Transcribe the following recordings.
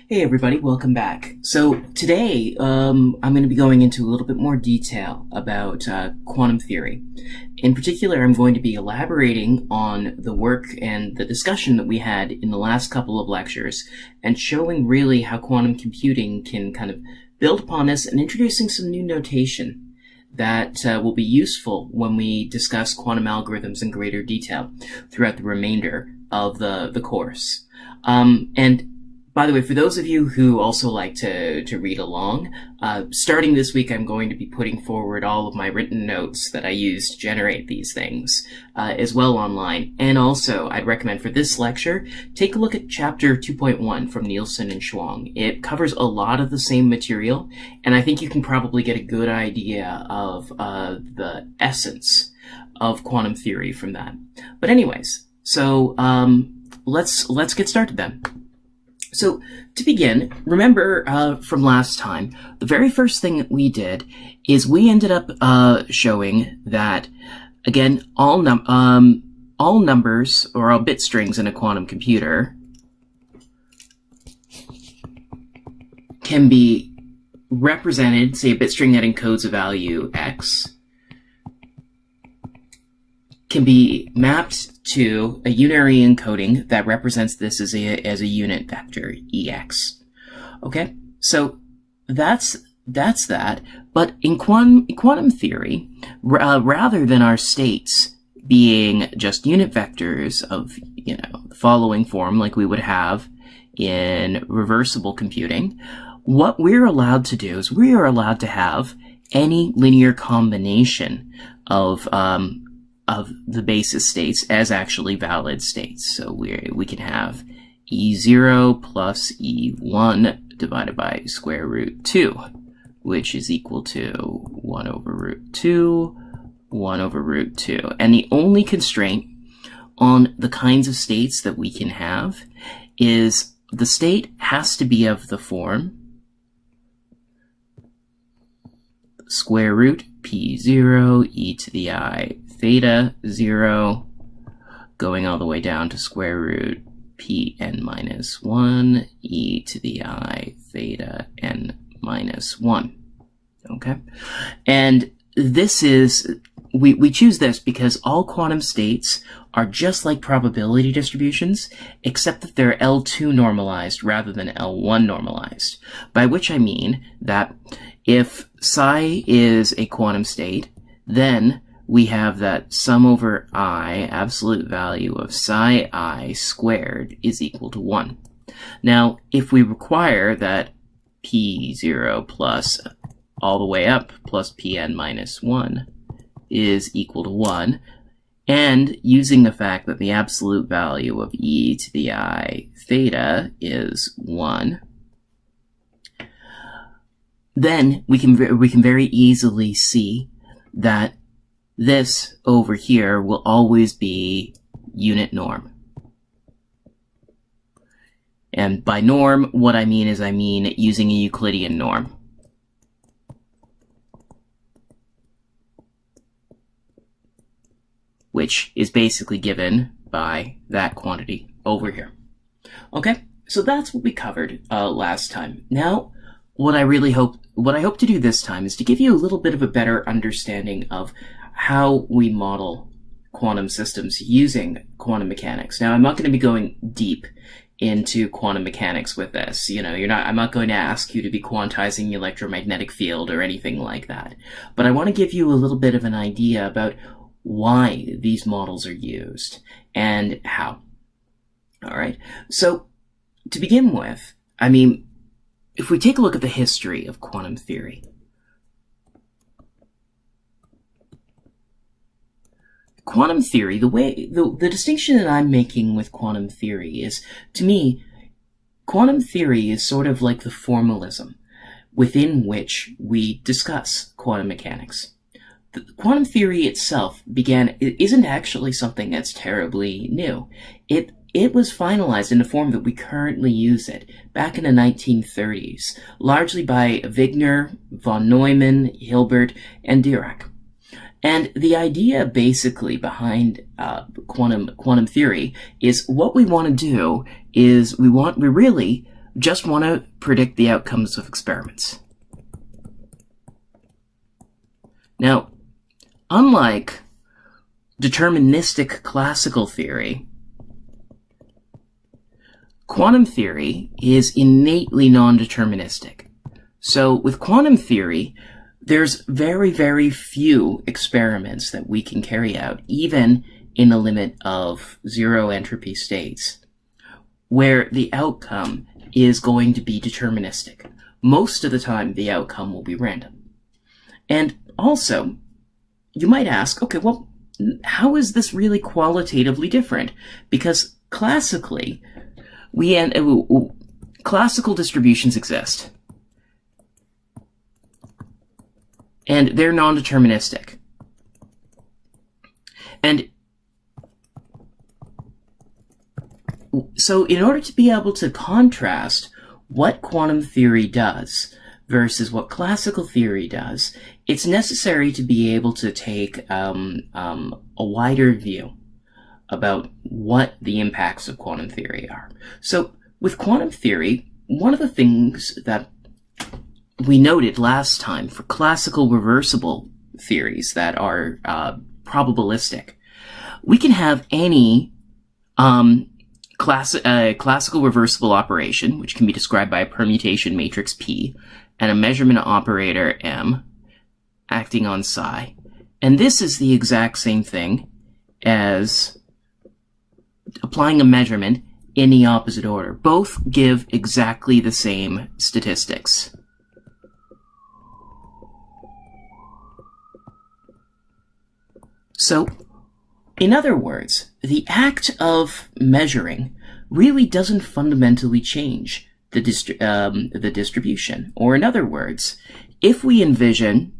Hey everybody, welcome back. So today I'm going to be going into a little bit more detail about quantum theory. In particular, I'm going to be elaborating on the work and the discussion that we had in the last couple of lectures and showing really how quantum computing can kind of build upon this and introducing some new notation that will be useful when we discuss quantum algorithms in greater detail throughout the remainder of the course. And by the way, for those of you who also like to read along, starting this week, I'm going to be putting forward all of my written notes that I use to generate these things as well online. And also, I'd recommend for this lecture, take a look at Chapter 2.1 from Nielsen and Schwang. It covers a lot of the same material, and I think you can probably get a good idea of the essence of quantum theory from that. But anyways, so let's get started then. So to begin, remember from last time, the very first thing that we did is we ended up showing that, again, all numbers or all bit strings in a quantum computer can be represented, say a bit string that encodes a value x, can be mapped to a unitary encoding that represents this as a unit vector, ex. Okay, so that's that. But in quantum theory, rather than our states being just unit vectors of the following form like we would have in reversible computing, what we're allowed to do is we are allowed to have any linear combination of the basis states as actually valid states. So we can have E0 plus E1 divided by square root 2, which is equal to 1 over root 2, 1 over root 2. And the only constraint on the kinds of states that we can have is the state has to be of the form square root P0 e to the I theta 0, going all the way down to square root Pn minus 1 e to the I theta n minus 1. Okay? And this is, we choose this because all quantum states are just like probability distributions, except that they're L2 normalized rather than L1 normalized. By which I mean that if psi is a quantum state, then we have that sum over I, absolute value of psi I squared, is equal to 1. Now, if we require that P0 plus all the way up plus Pn minus 1 is equal to 1, and using the fact that the absolute value of e to the I theta is 1, then we can very easily see that this over here will always be unit norm. And by norm, what I mean is using a Euclidean norm. Which is basically given by that quantity over here. Okay, so that's what we covered last time. Now, what I hope to do this time is to give you a little bit of a better understanding of how we model quantum systems using quantum mechanics. Now, I'm not going to be going deep into quantum mechanics with this. I'm not going to ask you to be quantizing the electromagnetic field or anything like that. But I want to give you a little bit of an idea about why these models are used and how. All right. So to begin with, if we take a look at the history of quantum theory, quantum theory, the distinction that I'm making with quantum theory is, to me, quantum theory is sort of like the formalism within which we discuss quantum mechanics. The quantum theory itself isn't actually something that's terribly new. It was finalized in the form that we currently use it back in the 1930s, largely by Wigner, von Neumann, Hilbert, and Dirac. And the idea basically behind quantum theory is what we want to do is we really just want to predict the outcomes of experiments. Now, unlike deterministic classical theory, quantum theory is innately non-deterministic. So with quantum theory, there's very, very few experiments that we can carry out, even in a limit of zero entropy states, where the outcome is going to be deterministic. Most of the time, the outcome will be random. And also, you might ask, okay, well, how is this really qualitatively different? Because classically, classical distributions exist, and they're non-deterministic. And so in order to be able to contrast what quantum theory does versus what classical theory does, it's necessary to be able to take a wider view about what the impacts of quantum theory are. So with quantum theory, one of the things that we noted last time for classical reversible theories that are probabilistic, we can have any classical reversible operation, which can be described by a permutation matrix P and a measurement operator M acting on psi. And this is the exact same thing as applying a measurement in the opposite order. Both give exactly the same statistics. So, in other words, the act of measuring really doesn't fundamentally change the distribution. Or in other words, if we envision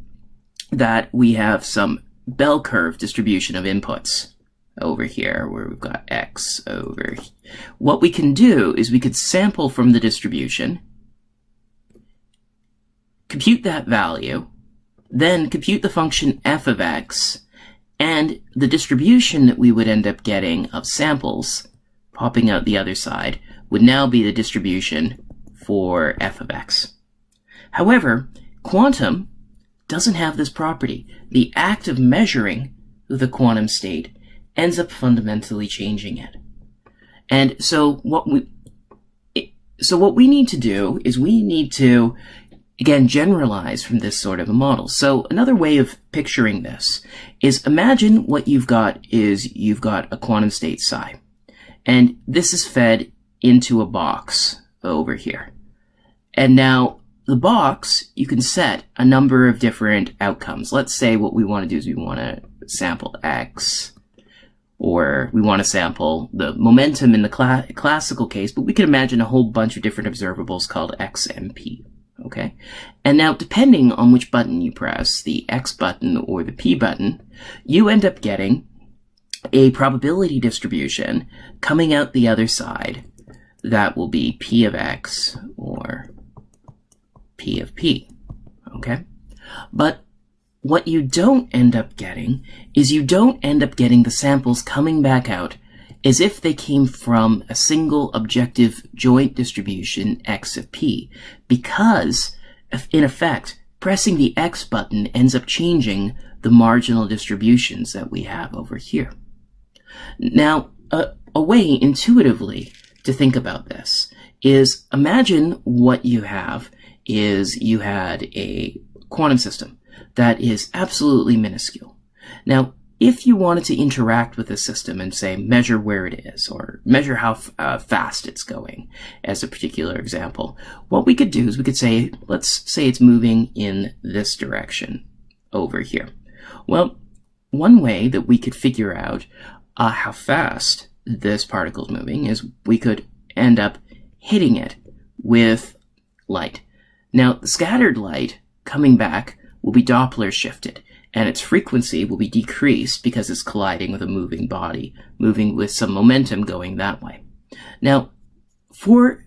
that we have some bell curve distribution of inputs over here, where we've got x over here, what we can do is we could sample from the distribution, compute that value, then compute the function f of x, and the distribution that we would end up getting of samples popping out the other side would now be the distribution for f of x. However, quantum doesn't have this property. The act of measuring the quantum state ends up fundamentally changing it. And so what we need to do is we need to, again, generalize from this sort of a model. So another way of picturing this is imagine what you've got is you've got a quantum state psi. And this is fed into a box over here. And now the box, you can set a number of different outcomes. Let's say what we want to do is we want to sample x, or we want to sample the momentum in the classical case, but we can imagine a whole bunch of different observables called x and p. Okay, and now depending on which button you press, the X button or the P button, you end up getting a probability distribution coming out the other side that will be P of X or P of P. Okay, but what you don't end up getting is you don't end up getting the samples coming back out as if they came from a single objective joint distribution x of p, because, in effect, pressing the x button ends up changing the marginal distributions that we have over here. Now, a way intuitively to think about this is imagine what you have is you had a quantum system that is absolutely minuscule. Now, if you wanted to interact with the system and say measure where it is or measure how fast it's going as a particular example, what we could do is we could say, let's say it's moving in this direction over here. Well, one way that we could figure out how fast this particle is moving is we could end up hitting it with light. Now, the scattered light coming back will be Doppler shifted, and its frequency will be decreased because it's colliding with a moving body, moving with some momentum going that way. Now, for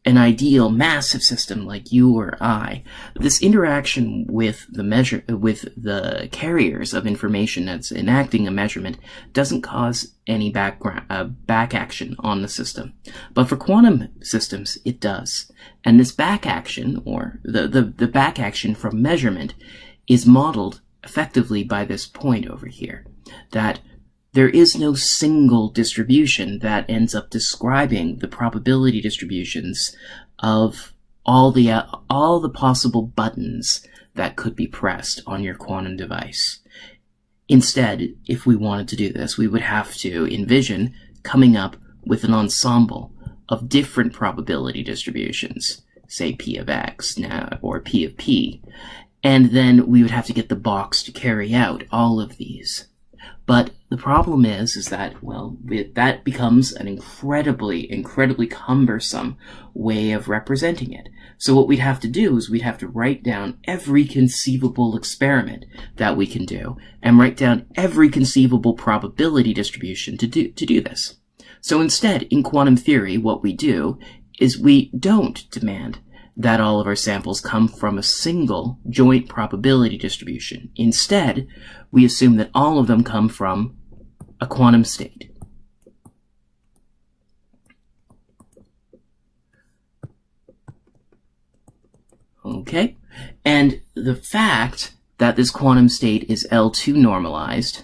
an ideal massive system like you or I, this interaction with the carriers of information that's enacting a measurement doesn't cause any back action on the system. But for quantum systems, it does. And this back action, or the back action from measurement, is modeled effectively by this point over here, that there is no single distribution that ends up describing the probability distributions of all the possible buttons that could be pressed on your quantum device. Instead, if we wanted to do this, we would have to envision coming up with an ensemble of different probability distributions, say P of X now, or P of P, and then we would have to get the box to carry out all of these. But the problem is that, well, that becomes an incredibly cumbersome way of representing it. So what we'd have to do is we'd have to write down every conceivable experiment that we can do, and write down every conceivable probability distribution to do this. So instead, in quantum theory, what we do is we don't demand that all of our samples come from a single joint probability distribution. Instead, we assume that all of them come from a quantum state. Okay, and the fact that this quantum state is L2 normalized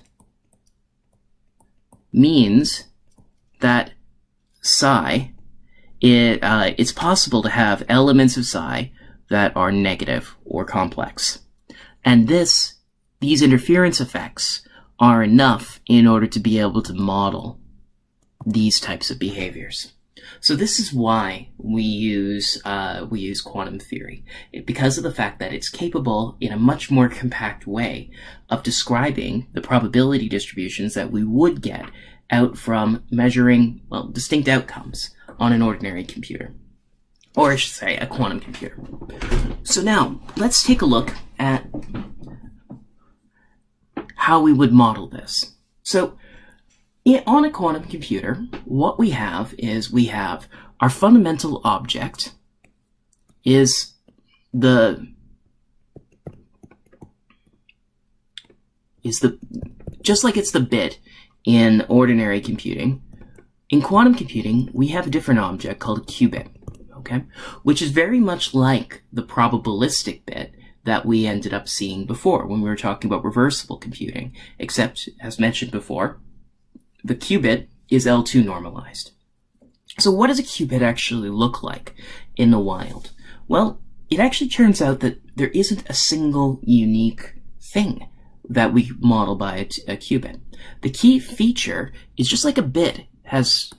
means that psi, it's possible to have elements of psi that are negative or complex. And these interference effects are enough in order to be able to model these types of behaviors. So this is why we use quantum theory, because of the fact that it's capable in a much more compact way of describing the probability distributions that we would get out from measuring, well, distinct outcomes on an ordinary computer, or I should say a quantum computer. So now let's take a look at how we would model this. So on a quantum computer, what we have is we have our fundamental object is just like it's the bit in ordinary computing. In quantum computing, we have a different object called a qubit, okay, which is very much like the probabilistic bit that we ended up seeing before when we were talking about reversible computing, except, as mentioned before, the qubit is L2 normalized. So what does a qubit actually look like in the wild? Well, it actually turns out that there isn't a single unique thing that we model by a qubit. The key feature is just like a bit has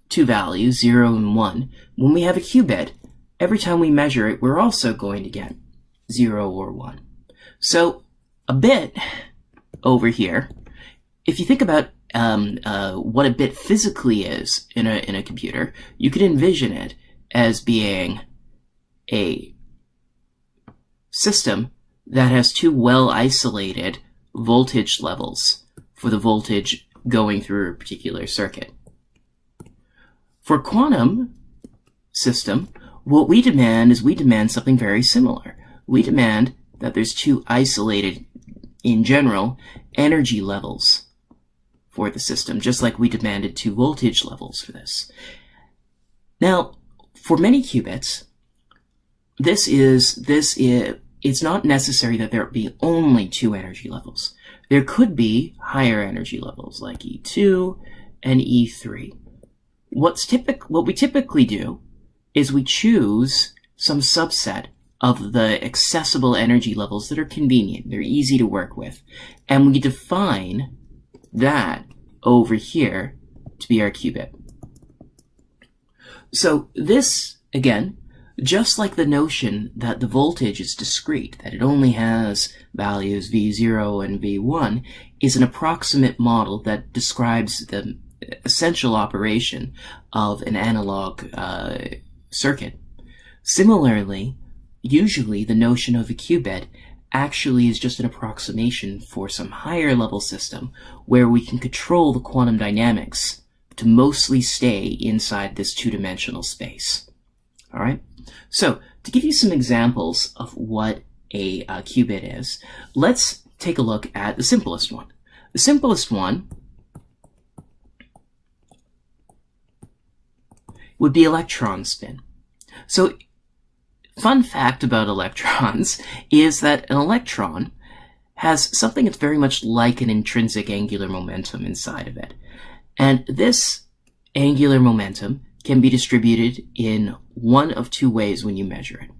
two values, 0 and 1. When we have a qubit, every time we measure it, we're also going to get 0 or 1. So a bit over here, if you think about what a bit physically is in a computer, you could envision it as being a system that has two well-isolated voltage levels for the voltage going through a particular circuit. For a quantum system, what we demand is we demand something very similar. We demand that there's two isolated, in general, energy levels for the system, just like we demanded two voltage levels for this. Now, for many qubits, it's not necessary that there be only two energy levels. There could be higher energy levels like E2 and E3. What we typically do is we choose some subset of the accessible energy levels that are convenient, they're easy to work with, and we define that over here to be our qubit. So this, again, just like the notion that the voltage is discrete, that it only has values V0 and V1, is an approximate model that describes the essential operation of an analog circuit. Similarly, usually the notion of a qubit actually is just an approximation for some higher level system where we can control the quantum dynamics to mostly stay inside this two-dimensional space. All right. So to give you some examples of what a qubit is, let's take a look at the simplest one. The simplest one would be electron spin. So fun fact about electrons is that an electron has something that's very much like an intrinsic angular momentum inside of it. And this angular momentum can be distributed in one of two ways when you measure it.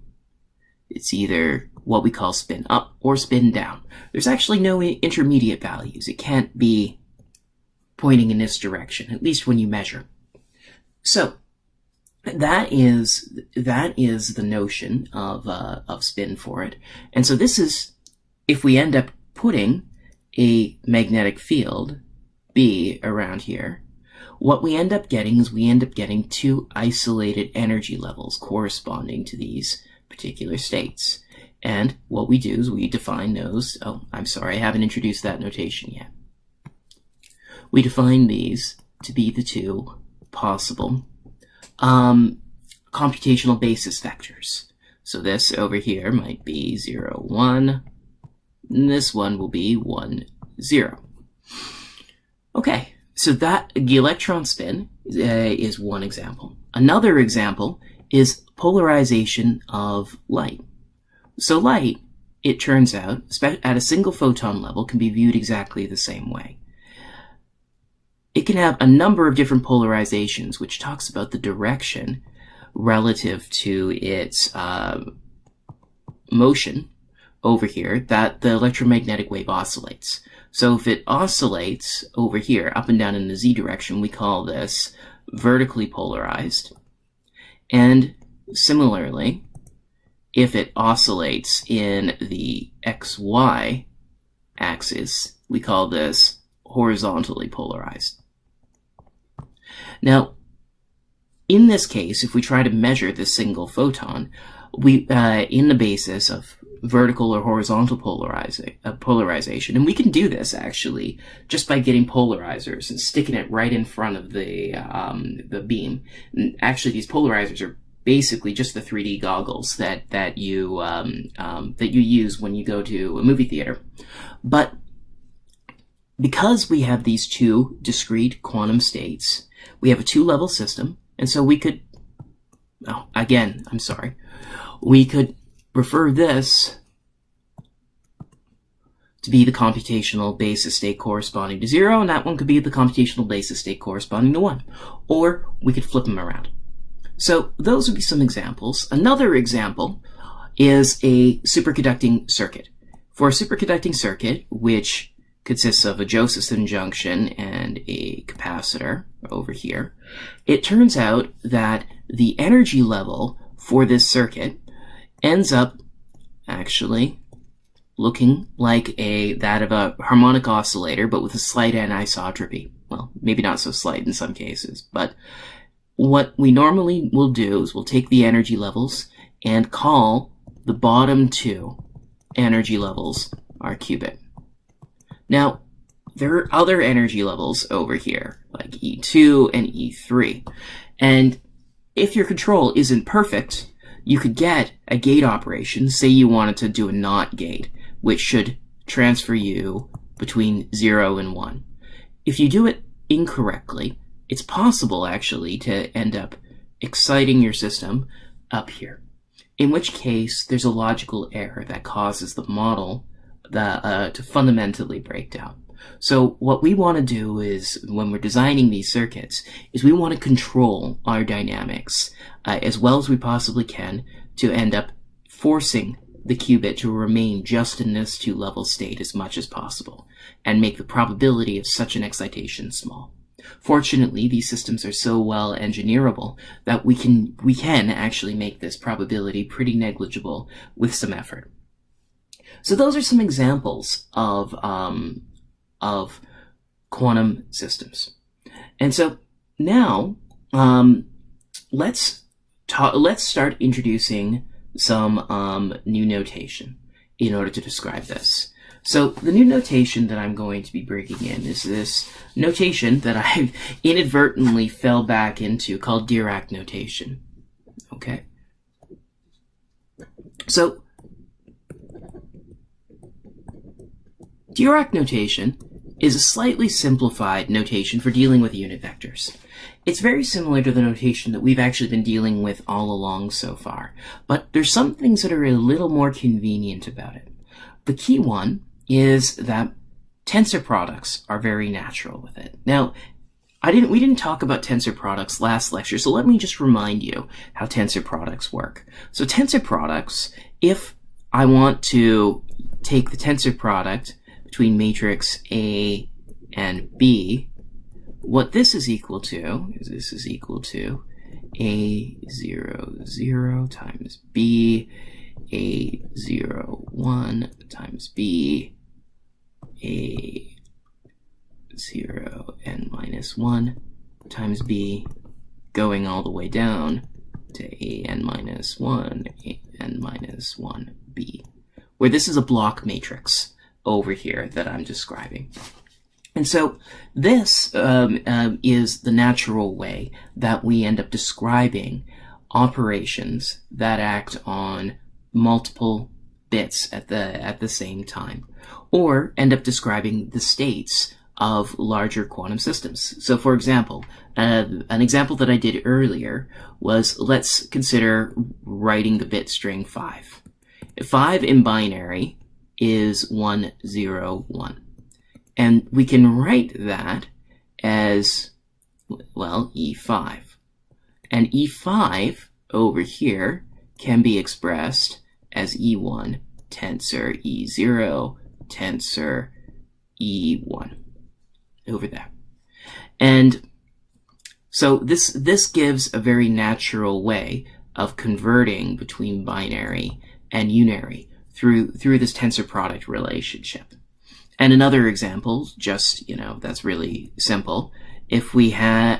It's either what we call spin up or spin down. There's actually no intermediate values. It can't be pointing in this direction, at least when you measure. So that is the notion of spin for it. And so this is, if we end up putting a magnetic field, B, around here, what we end up getting is we end up getting two isolated energy levels corresponding to these particular states. And what we do is we define those. Oh, I'm sorry, I haven't introduced that notation yet. We define these to be the two possible computational basis vectors. So this over here might be 0, 1. And this one will be 1, 0. Okay, so that the electron spin is one example. Another example is polarization of light. So light, it turns out, at a single photon level, can be viewed exactly the same way. It can have a number of different polarizations, which talks about the direction relative to its motion over here that the electromagnetic wave oscillates. So if it oscillates over here, up and down in the z direction, we call this vertically polarized. And similarly, if it oscillates in the xy axis, we call this horizontally polarized. Now, in this case, if we try to measure this single photon, we in the basis of vertical or horizontal polarization, and we can do this actually just by getting polarizers and sticking it right in front of the beam. And actually, these polarizers are basically just the 3D goggles that you use when you go to a movie theater. But because we have these two discrete quantum states, we have a two-level system, and so we could, we could refer this to be the computational basis state corresponding to 0, and that one could be the computational basis state corresponding to 1. Or we could flip them around. So those would be some examples. Another example is a superconducting circuit. For a superconducting circuit, which consists of a Josephson junction and a capacitor over here, it turns out that the energy level for this circuit ends up actually looking like that of a harmonic oscillator, but with a slight anisotropy. Well, maybe not so slight in some cases, but what we normally will do is we'll take the energy levels and call the bottom two energy levels our qubit. Now, there are other energy levels over here, like E2 and E3. And if your control isn't perfect, you could get a gate operation, say you wanted to do a NOT gate, which should transfer you between 0 and 1. If you do it incorrectly, it's possible actually to end up exciting your system up here, in which case there's a logical error that causes the model to fundamentally break down. So what we want to do is, when we're designing these circuits, is we want to control our dynamics as well as we possibly can to end up forcing the qubit to remain just in this two-level state as much as possible and make the probability of such an excitation small. Fortunately, these systems are so well engineerable that we can actually make this probability pretty negligible with some effort. So those are some examples of quantum systems. And so now let's start introducing some new notation in order to describe this. So the new notation that I'm going to be bringing in is this notation that I inadvertently fell back into called Dirac notation. Okay, So Dirac notation is a slightly simplified notation for dealing with unit vectors. It's very similar to the notation that we've actually been dealing with all along so far, but there's some things that are a little more convenient about it. The key one is that tensor products are very natural with it. Now, we didn't talk about tensor products last lecture, so let me just remind you how tensor products work. So tensor products, if I want to take the tensor product between matrix A and B, what this is equal to is this is equal to A0, 0 times B, A0, 1 times B, A0 n minus 1 times B, going all the way down to A n minus 1, A n minus 1 B, where this is a block matrix over here that I'm describing. And so this is the natural way that we end up describing operations that act on multiple bits at the same time, or end up describing the states of larger quantum systems. So for example, an example that I did earlier was, let's consider writing the bit string 5. 5 in binary is 1, 0, 1. And we can write that as, well, E5. And E5 over here can be expressed as E1 tensor E0 tensor E1 over there. And so this gives a very natural way of converting between binary and unary through this tensor product relationship. And another example, just, that's really simple. If we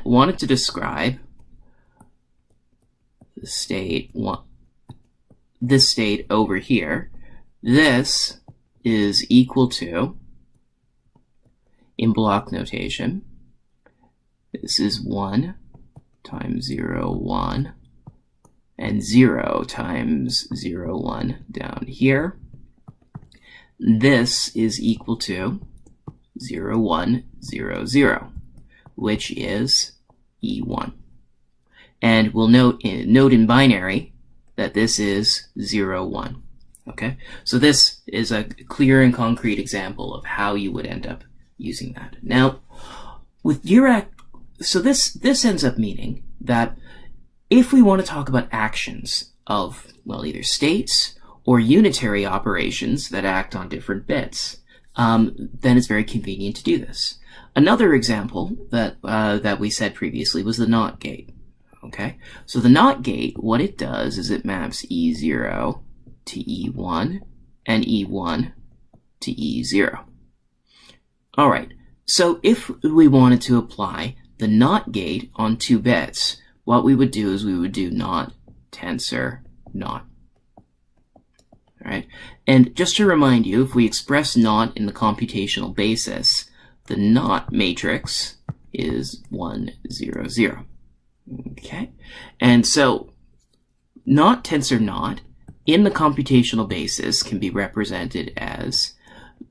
wanted to describe the state, this state over here, this is equal to, in block notation, this is 1 times 0, 1, and 0 times 0, 1 down here. This is equal to 0, 1, 0, 0, which is E1. And we'll note in binary that this is 0, 1. Okay? So this is a clear and concrete example of how you would end up using that. Now, with Dirac, so this ends up meaning that if we want to talk about actions of, well, either states or unitary operations that act on different bits, then it's very convenient to do this. Another example that we said previously was the NOT gate. Okay, so the NOT gate, what it does is it maps E0 to E1 and E1 to E0. All right, so if we wanted to apply the NOT gate on 2 bits, what we would do is we would do NOT tensor NOT. All right, and just to remind you, if we express NOT in the computational basis, the NOT matrix is 1, 0, 0. Okay, and so NOT tensor NOT in the computational basis can be represented as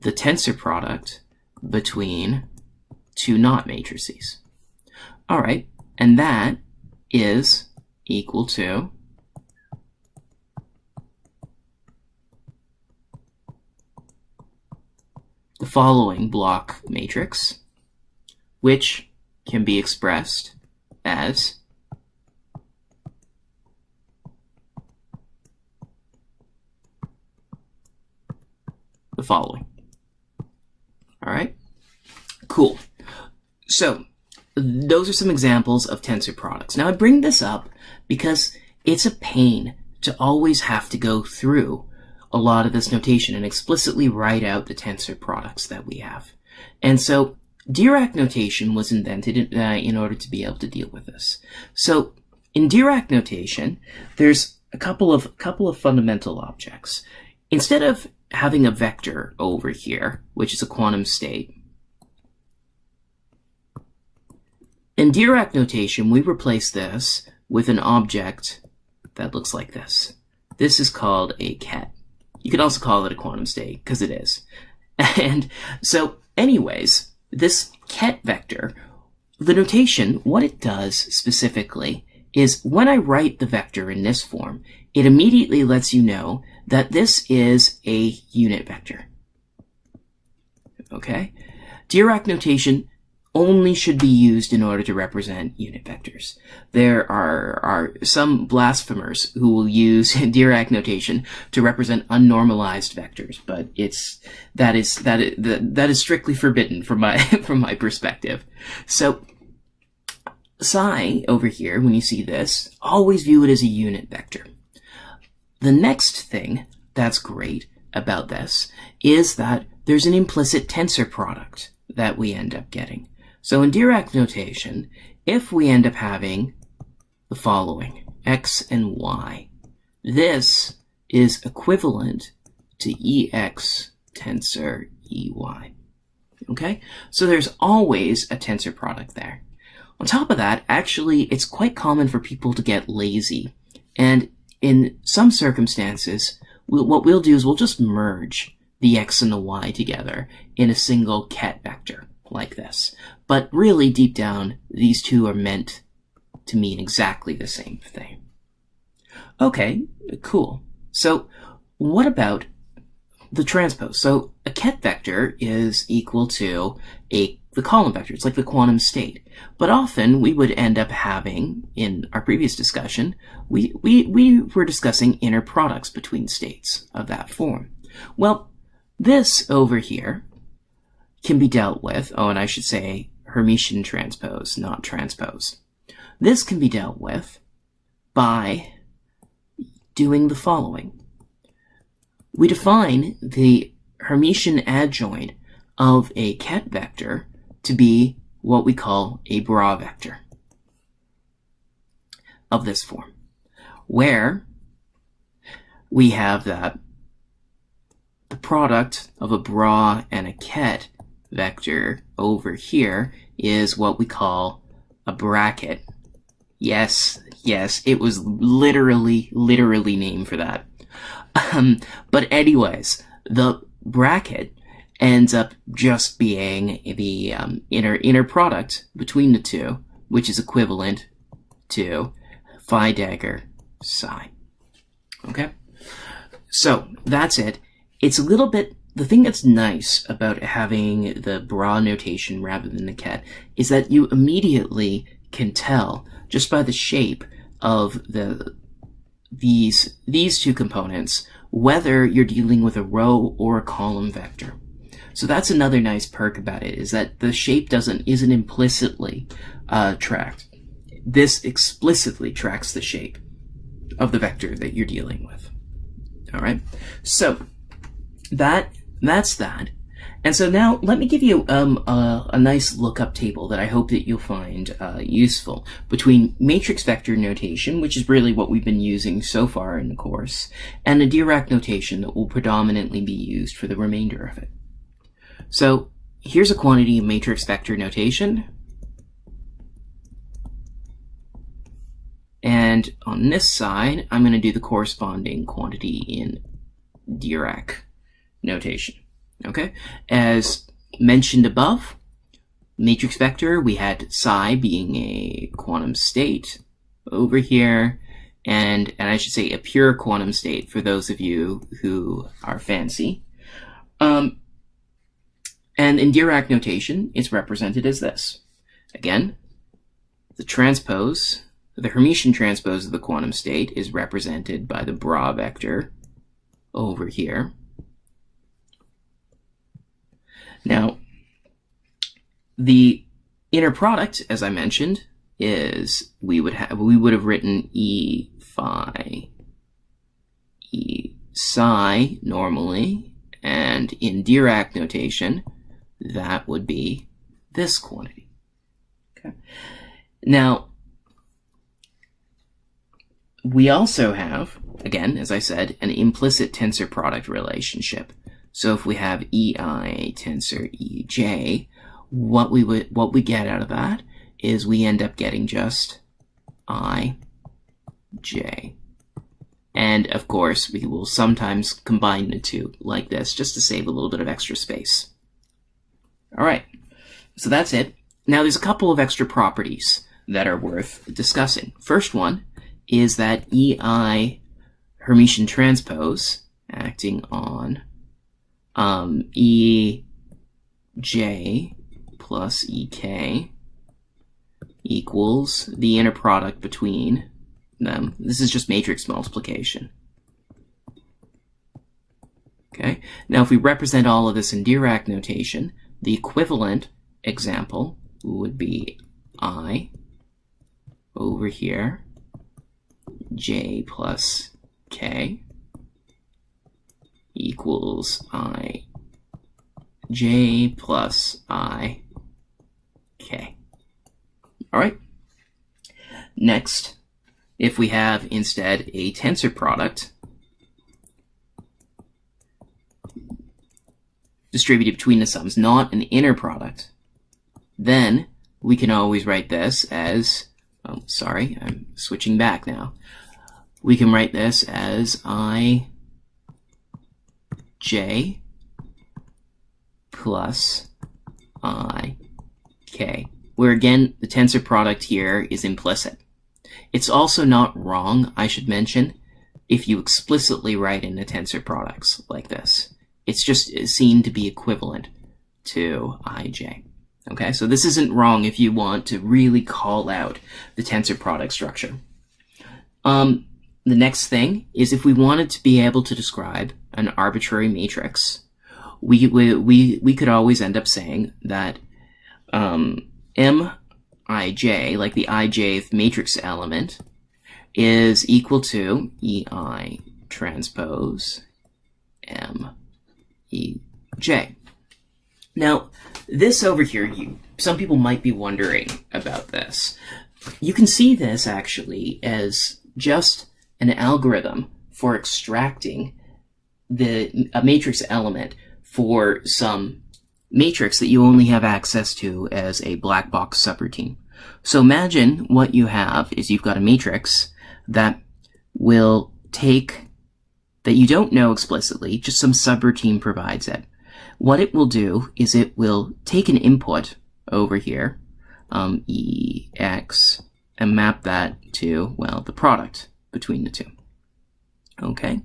the tensor product between 2 NOT matrices. All right, and that is equal to the following block matrix, which can be expressed as the following. All right, cool. So those are some examples of tensor products. Now I bring this up because it's a pain to always have to go through a lot of this notation and explicitly write out the tensor products that we have. And so Dirac notation was invented in order to be able to deal with this. So in Dirac notation, there's a couple of fundamental objects. Instead of having a vector over here, which is a quantum state, in Dirac notation, we replace this with an object that looks like this. this is called a ket. You could also call it a quantum state, because it is. And so anyways, this ket vector, the notation, what it does specifically is when I write the vector in this form, it immediately lets you know that this is a unit vector. Okay? Dirac notation only should be used in order to represent unit vectors. There are some blasphemers who will use Dirac notation to represent unnormalized vectors, but that is strictly forbidden from my perspective. So psi over here, when you see this, always view it as a unit vector. The next thing that's great about this is that there's an implicit tensor product that we end up getting. So in Dirac notation, if we end up having the following, x and y, this is equivalent to ex tensor ey. Okay? So there's always a tensor product there. On top of that, actually, it's quite common for people to get lazy. And in some circumstances, what we'll do is we'll just merge the x and the y together in a single ket vector like this. But really, deep down, these two are meant to mean exactly the same thing. Okay, cool. So what about the transpose? So a ket vector is equal to the column vector. It's like the quantum state. But often we would end up having, in our previous discussion, we were discussing inner products between states of that form. Well, this over here can be dealt with, and I should say Hermitian transpose, not transpose. This can be dealt with by doing the following. We define the Hermitian adjoint of a ket vector to be what we call a bra vector of this form, where we have that the product of a bra and a ket vector over here is what we call a bracket. Yes, it was literally named for that. But anyways, the bracket ends up just being the inner product between the two, which is equivalent to phi dagger psi. Okay? So that's it. It's a little bit, the thing that's nice about having the bra notation rather than the ket is that you immediately can tell just by the shape of these two components whether you're dealing with a row or a column vector. So that's another nice perk about it, is that the shape isn't implicitly tracked. This explicitly tracks the shape of the vector that you're dealing with. All right, so that's that. And so now let me give you a nice lookup table that I hope that you'll find useful between matrix vector notation, which is really what we've been using so far in the course, and the Dirac notation that will predominantly be used for the remainder of it. So here's a quantity in matrix vector notation. And on this side, I'm going to do the corresponding quantity in Dirac notation. Okay, as mentioned above, matrix vector, we had psi being a quantum state over here, and I should say a pure quantum state for those of you who are fancy. And in Dirac notation, it's represented as this. Again, the transpose, the Hermitian transpose of the quantum state is represented by the bra vector over here. Now, the inner product, as I mentioned, is we would have written E phi E psi normally, and in Dirac notation, that would be this quantity. Okay. Now, we also have, again, as I said, an implicit tensor product relationship. So if we have EI tensor EJ, what we get out of that is we end up getting just IJ. And of course, we will sometimes combine the two like this just to save a little bit of extra space. All right, so that's it. Now there's a couple of extra properties that are worth discussing. First one is that EI Hermitian transpose acting on EJ plus EK equals the inner product between them. This is just matrix multiplication. Okay, now if we represent all of this in Dirac notation, the equivalent example would be I over here, J plus K equals I J plus I K. All right. Next, if we have instead a tensor product distributed between the sums, not an inner product, then we can always write this as, oh, sorry, I'm switching back now. We can write this as I J plus I K, where again, the tensor product here is implicit. It's also not wrong, I should mention, if you explicitly write in the tensor products like this. It's just seen to be equivalent to IJ. Okay, so this isn't wrong if you want to really call out the tensor product structure. The next thing is if we wanted to be able to describe an arbitrary matrix, we could always end up saying that Mij, like the ijth matrix element, is equal to EI transpose MEJ. Now, this over here, some people might be wondering about this. You can see this actually as just an algorithm for extracting a matrix element for some matrix that you only have access to as a black box subroutine. So imagine what you have is you've got a matrix that will take, that you don't know explicitly, just some subroutine provides it. What it will do is it will take an input over here, EX, and map that to, well, the product between the two. Okay?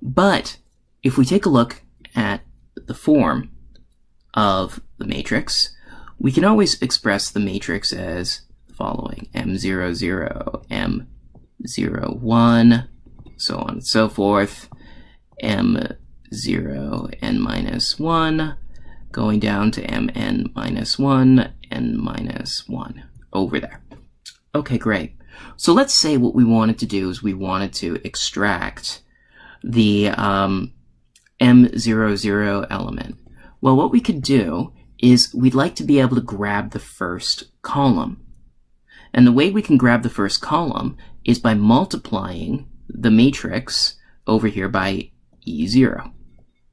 But if we take a look at the form of the matrix, we can always express the matrix as the following: M00, M01, so on and so forth, M0, n-1, going down to Mn-1, n-1, over there. Okay, great. So let's say what we wanted to do is we wanted to extract the M00 element. Well, what we could do is we'd like to be able to grab the first column. And the way we can grab the first column is by multiplying the matrix over here by E0.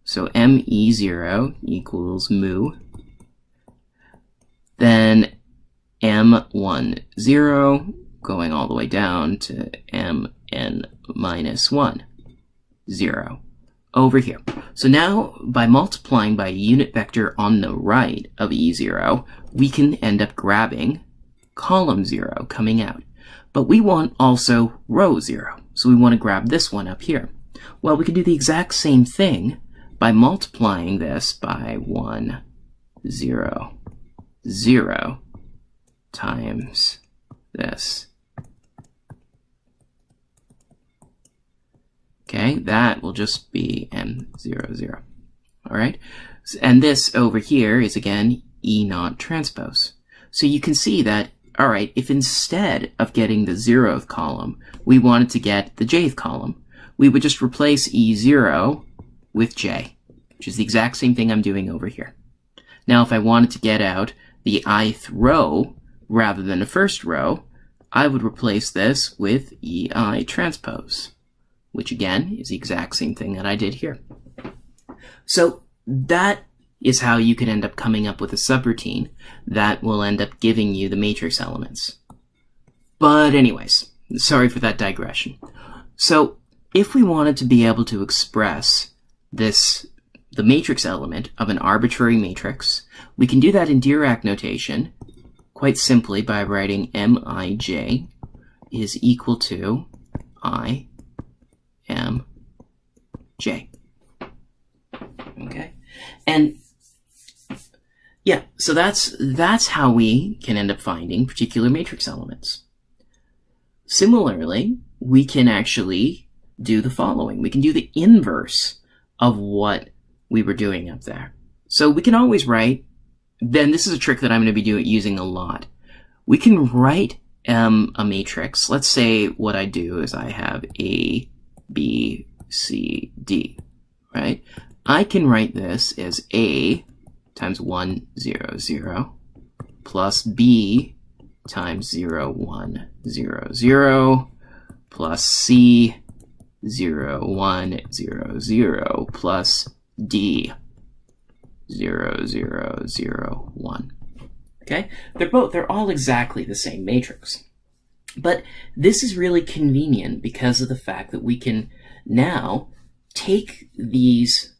So ME0 equals mu. Then M10 going all the way down to Mn-1, 0. Over here. So now, by multiplying by a unit vector on the right of E0, we can end up grabbing column 0 coming out. But we want also row 0, so we want to grab this one up here. Well, we can do the exact same thing by multiplying this by 1, 0, 0 times this. Okay, that will just be M00. All right, and this over here is again E0 transpose. So you can see that, all right, if instead of getting the 0th column, we wanted to get the jth column, we would just replace E0 with J, which is the exact same thing I'm doing over here. Now, if I wanted to get out the ith row rather than the first row, I would replace this with EI transpose, which again is the exact same thing that I did here. So that is how you could end up coming up with a subroutine that will end up giving you the matrix elements. But anyways, sorry for that digression. So if we wanted to be able to express the matrix element of an arbitrary matrix, we can do that in Dirac notation quite simply by writing Mij is equal to I m j. Okay, and yeah, so that's how we can end up finding particular matrix elements. Similarly, we can actually do the following. We can do the inverse of what we were doing up there. So we can always write, then this is a trick that I'm going to be using a lot. We can write a matrix. Let's say what I do is I have A, B, C, D, right? I can write this as A times 1, 0, 0, plus B times 0, 1, 0, 0, plus C, 0, 1, 0, 0, plus D, 0, 0, 0, 1. Okay? They're all exactly the same matrix. But this is really convenient because of the fact that we can now take these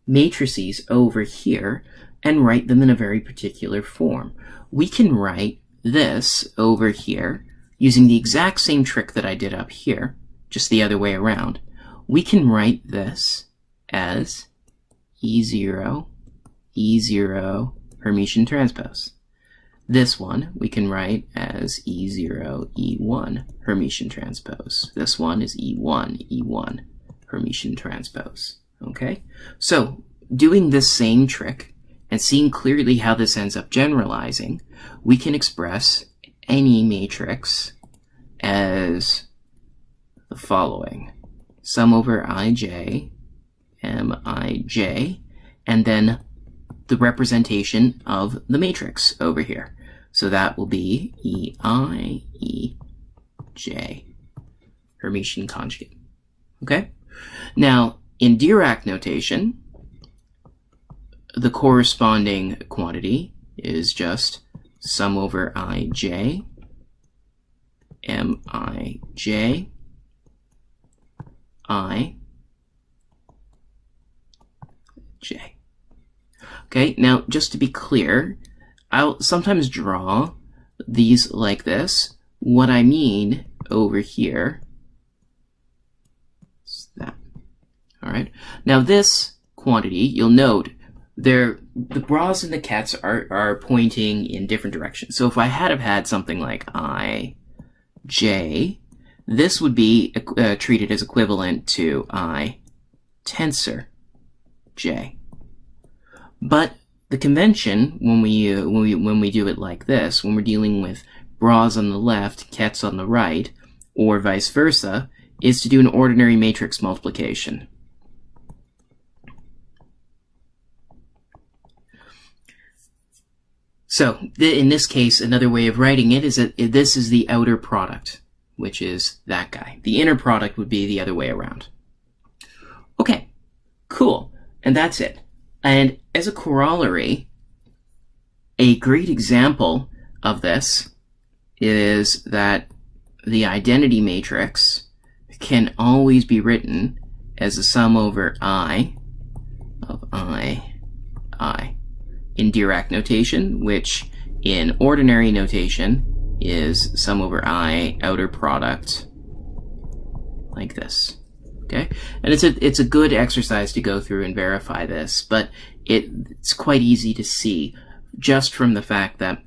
matrices over here and write them in a very particular form. We can write this over here using the exact same trick that I did up here, just the other way around. We can write this as E0, E0 Hermitian transpose. This one we can write as E0, E1 Hermitian transpose. This one is E1, E1 Hermitian transpose. Okay, so doing this same trick and seeing clearly how this ends up generalizing, we can express any matrix as the following. Sum over Ij, Mij, and then the representation of the matrix over here. So that will be Ei, Ej, Hermitian conjugate. Okay? Now, in Dirac notation, the corresponding quantity is just sum over Ij, Mij, Ij. Okay, now just to be clear, I'll sometimes draw these like this. What I mean over here is that. All right, now this quantity, you'll note, the bras and the cats are pointing in different directions. So if I had have had something like I, J, this would be treated as equivalent to I tensor J. But the convention, when we do it like this, when we're dealing with bras on the left, cats on the right, or vice versa, is to do an ordinary matrix multiplication. So, in this case, another way of writing it is that this is the outer product, which is that guy. The inner product would be the other way around. Okay, cool. And that's it. And as a corollary, a great example of this is that the identity matrix can always be written as a sum over I of I in Dirac notation, which in ordinary notation is sum over I outer product like this. Okay, and it's a good exercise to go through and verify this, but it's quite easy to see just from the fact that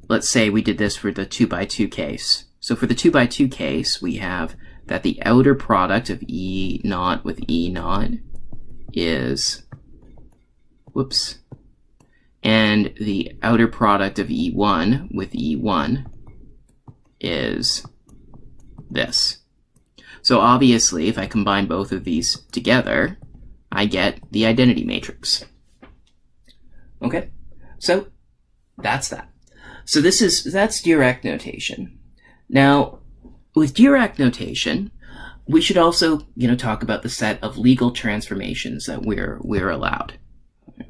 let's say we did this for the 2x2 case. So for the 2x2 case, we have that the outer product of E naught with E naught is, whoops, and the outer product of E1 with E1 is this. So obviously, if I combine both of these together, I get the identity matrix. Okay, so that's that. So that's Dirac notation. Now, with Dirac notation, we should also, talk about the set of legal transformations that we're allowed.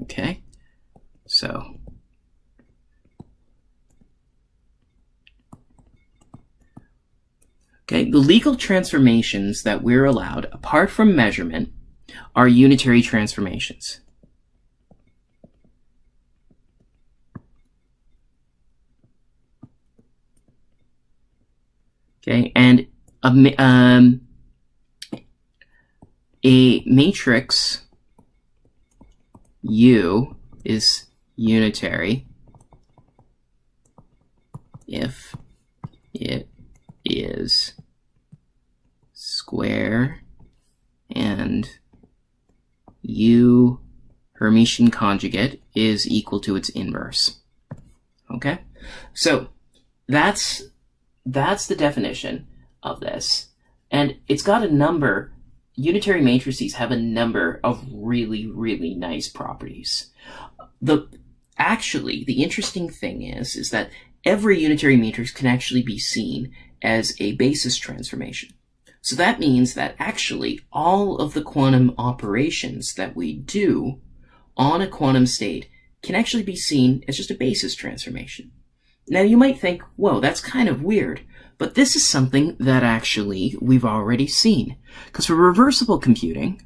Okay, so Okay, the legal transformations that we're allowed, apart from measurement, are unitary transformations. Okay, and a matrix U is unitary if it is square and U Hermitian conjugate is equal to its inverse. Okay, so that's the definition of this, and it's got a number. Unitary matrices have a number of really, really nice properties. Actually, the interesting thing is that every unitary matrix can actually be seen as a basis transformation. So that means that actually all of the quantum operations that we do on a quantum state can actually be seen as just a basis transformation. Now you might think, whoa, that's kind of weird, but this is something that actually we've already seen. Because for reversible computing,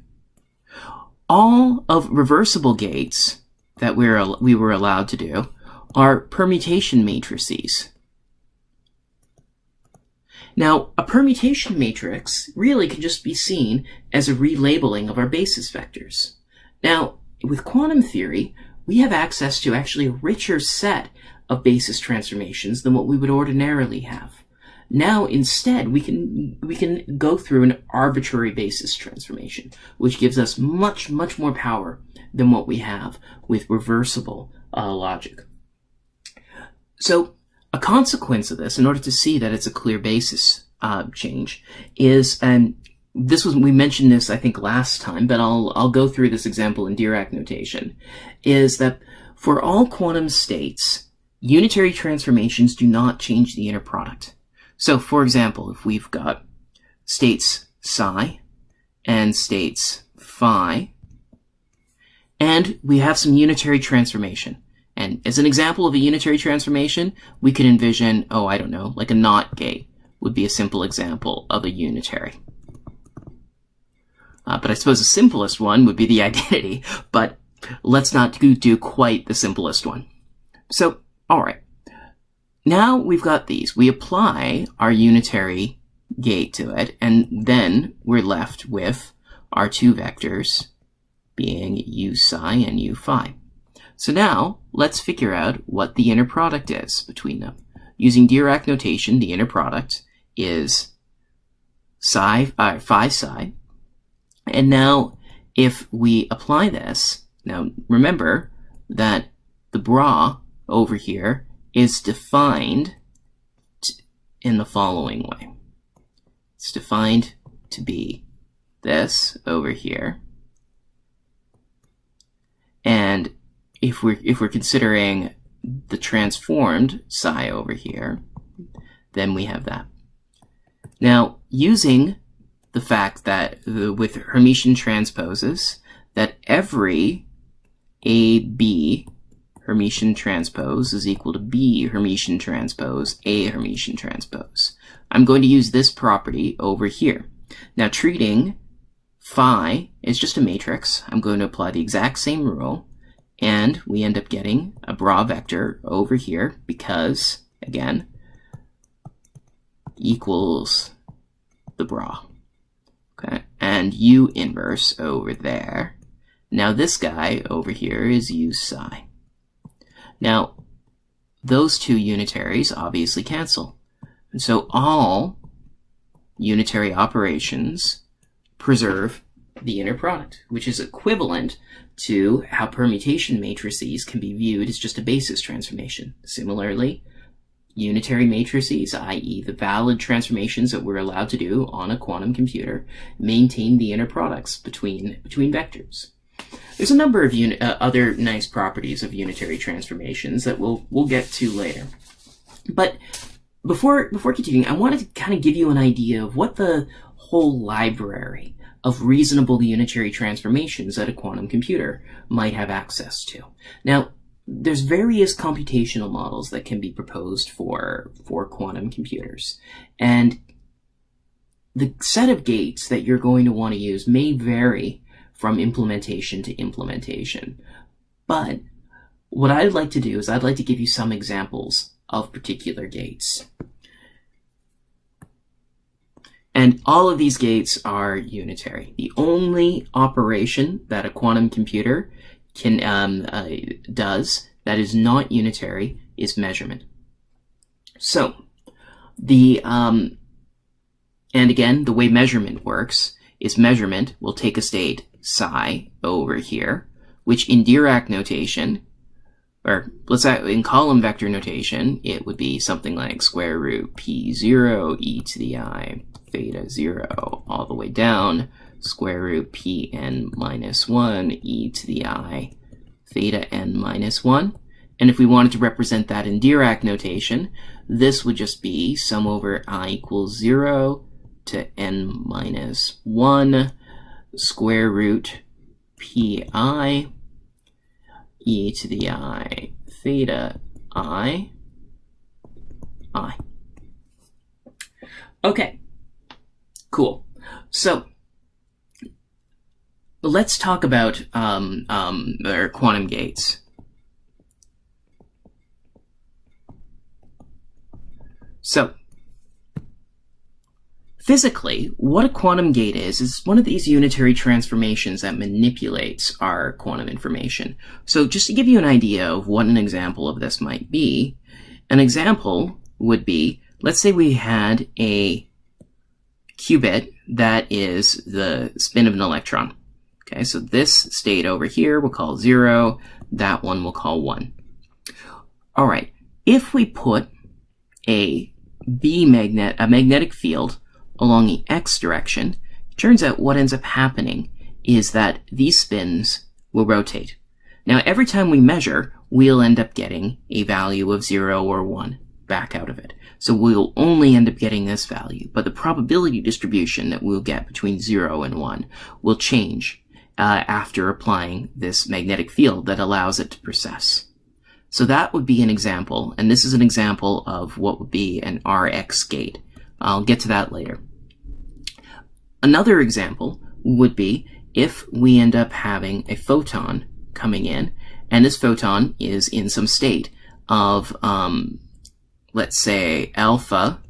all of reversible gates that we were allowed to do are permutation matrices. Now, a permutation matrix really can just be seen as a relabeling of our basis vectors. Now, with quantum theory, we have access to actually a richer set of basis transformations than what we would ordinarily have. Now, instead, we can go through an arbitrary basis transformation, which gives us much, much more power than what we have with reversible logic. So, a consequence of this, in order to see that it's a clear basis change, is, and we mentioned this, I think, last time, but I'll go through this example in Dirac notation, is that for all quantum states, unitary transformations do not change the inner product. So, for example, if we've got states psi and states phi, and we have some unitary transformation. And as an example of a unitary transformation, we could envision, I don't know, like a NOT gate would be a simple example of a unitary. But I suppose the simplest one would be the identity, but let's not do quite the simplest one. So, all right. Now we've got these. We apply our unitary gate to it, and then we're left with our two vectors being u psi and u phi. So now let's figure out what the inner product is between them. Using Dirac notation, the inner product is phi psi. And now if we apply this, now remember that the bra over here is defined in the following way. It's defined to be this over here. And if we're considering the transformed psi over here, then we have that. Now, using the fact that with Hermitian transposes, that every AB Hermitian transpose is equal to B Hermitian transpose A Hermitian transpose, I'm going to use this property over here. Now, treating phi is just a matrix, I'm going to apply the exact same rule, and we end up getting a bra vector over here because, again, equals the bra. Okay, and U inverse over there. Now this guy over here is U psi. Now, those two unitaries obviously cancel. And so all unitary operations preserve the inner product, which is equivalent to how permutation matrices can be viewed as just a basis transformation. Similarly, unitary matrices, i.e. the valid transformations that we're allowed to do on a quantum computer, maintain the inner products between vectors. There's a number of other nice properties of unitary transformations that we'll get to later. But before continuing, I wanted to kind of give you an idea of what the whole library of reasonable unitary transformations that a quantum computer might have access to. Now, there's various computational models that can be proposed for quantum computers. And the set of gates that you're going to want to use may vary from implementation to implementation. But what I'd like to do is I'd like to give you some examples of particular gates. And all of these gates are unitary. The only operation that a quantum computer can does that is not unitary is measurement. So and again, the way measurement works is measurement will take a state psi over here, which in Dirac notation, or let's say in column vector notation, it would be something like square root p0 e to the I theta 0 all the way down square root pn minus 1 e to the I theta n minus 1. And if we wanted to represent that in Dirac notation, this would just be sum over I equals 0 to n minus 1 square root pi e to the I theta I. Okay, cool. So let's talk about their quantum gates. So physically, what a quantum gate is one of these unitary transformations that manipulates our quantum information. So just to give you an idea of what an example of this might be, an example would be, let's say we had a qubit that is the spin of an electron. Okay, so this state over here we'll call 0, that one we'll call 1. All right, if we put a magnetic field along the x direction, it turns out what ends up happening is that these spins will rotate. Now every time we measure, we'll end up getting a value of 0 or 1 back out of it. So we'll only end up getting this value, but the probability distribution that we'll get between 0 and 1 will change after applying this magnetic field that allows it to precess. So that would be an example, and this is an example of what would be an Rx gate. I'll get to that later. Another example would be if we end up having a photon coming in, and this photon is in some state of, let's say, alpha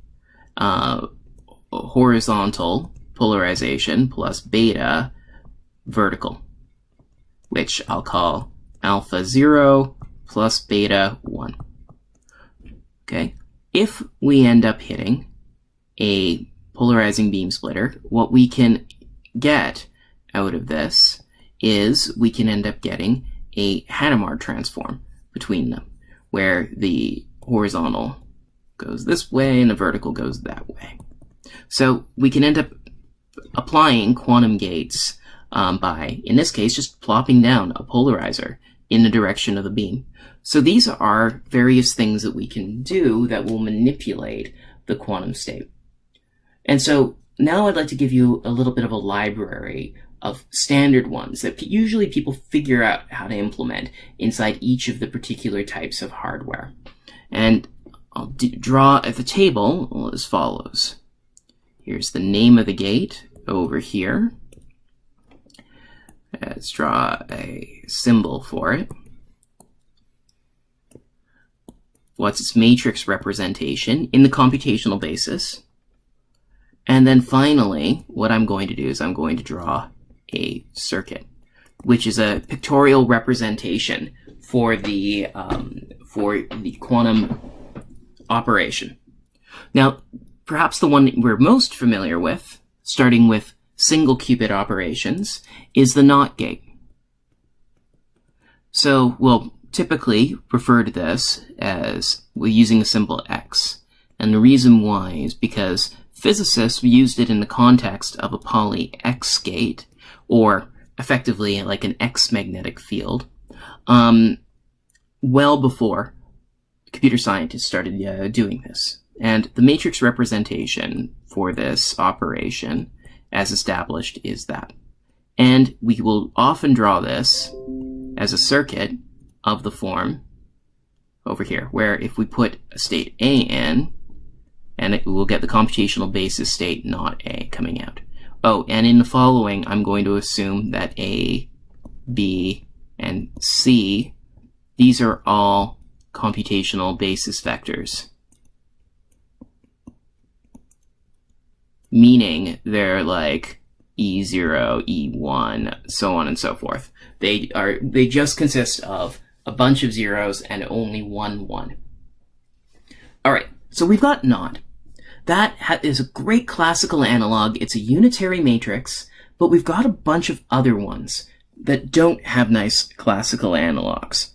horizontal polarization plus beta vertical, which I'll call alpha 0 plus beta 1. Okay, if we end up hitting a polarizing beam splitter, what we can get out of this is we can end up getting a Hadamard transform between them, where the horizontal goes this way and the vertical goes that way. So we can end up applying quantum gates by, in this case, just plopping down a polarizer in the direction of the beam. So these are various things that we can do that will manipulate the quantum state. And so now I'd like to give you a little bit of a library of standard ones that usually people figure out how to implement inside each of the particular types of hardware. And I'll draw at the table as follows. Here's the name of the gate over here. Let's draw a symbol for it. What's its matrix representation in the computational basis? And then finally, what I'm going to do is I'm going to draw a circuit, which is a pictorial representation for the quantum operation. Now, perhaps the one we're most familiar with, starting with single qubit operations, is the NOT gate. So we'll typically refer to this as we're using the symbol X. And the reason why is because physicists used it in the context of a poly X gate, or effectively like an X magnetic field, well before computer scientists started doing this. And the matrix representation for this operation, as established, is that. And we will often draw this as a circuit of the form over here, where if we put a state A in, and it will get the computational basis state, not A, coming out. Oh, and in the following, I'm going to assume that A, B, and C, these are all computational basis vectors, meaning they're like E0, E1, so on and so forth. They just consist of a bunch of zeros and only one 1. All right, so we've got not. That is a great classical analog. It's a unitary matrix, but we've got a bunch of other ones that don't have nice classical analogs.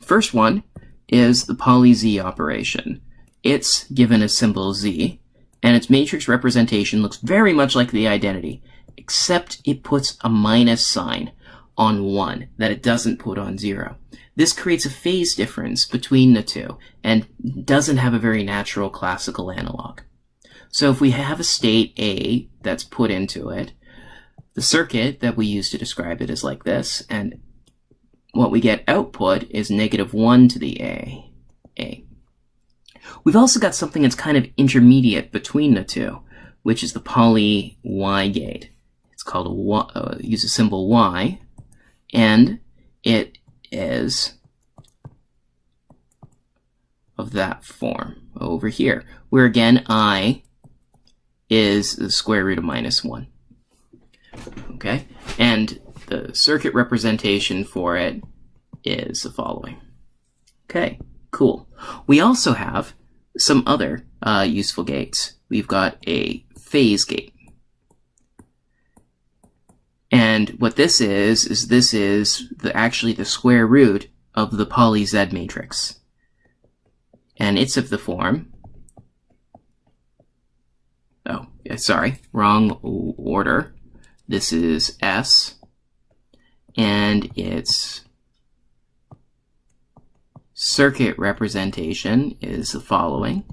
First one is the poly Z operation. It's given a symbol Z, and its matrix representation looks very much like the identity, except it puts a minus sign on 1 that it doesn't put on 0. This creates a phase difference between the two and doesn't have a very natural classical analog. So if we have a state A that's put into it, the circuit that we use to describe it is like this, and what we get output is -1 to the A. We've also got something that's kind of intermediate between the two, which is the poly Y gate. It's called use a symbol Y, and it is of that form over here, where again I is the square root of -1. Okay, and the circuit representation for it is the following. Okay, cool. We also have some other useful gates. We've got a phase gate. And what this is actually the square root of the poly Z matrix. And it's of the form, oh, sorry, wrong order. This is S, and its circuit representation is the following.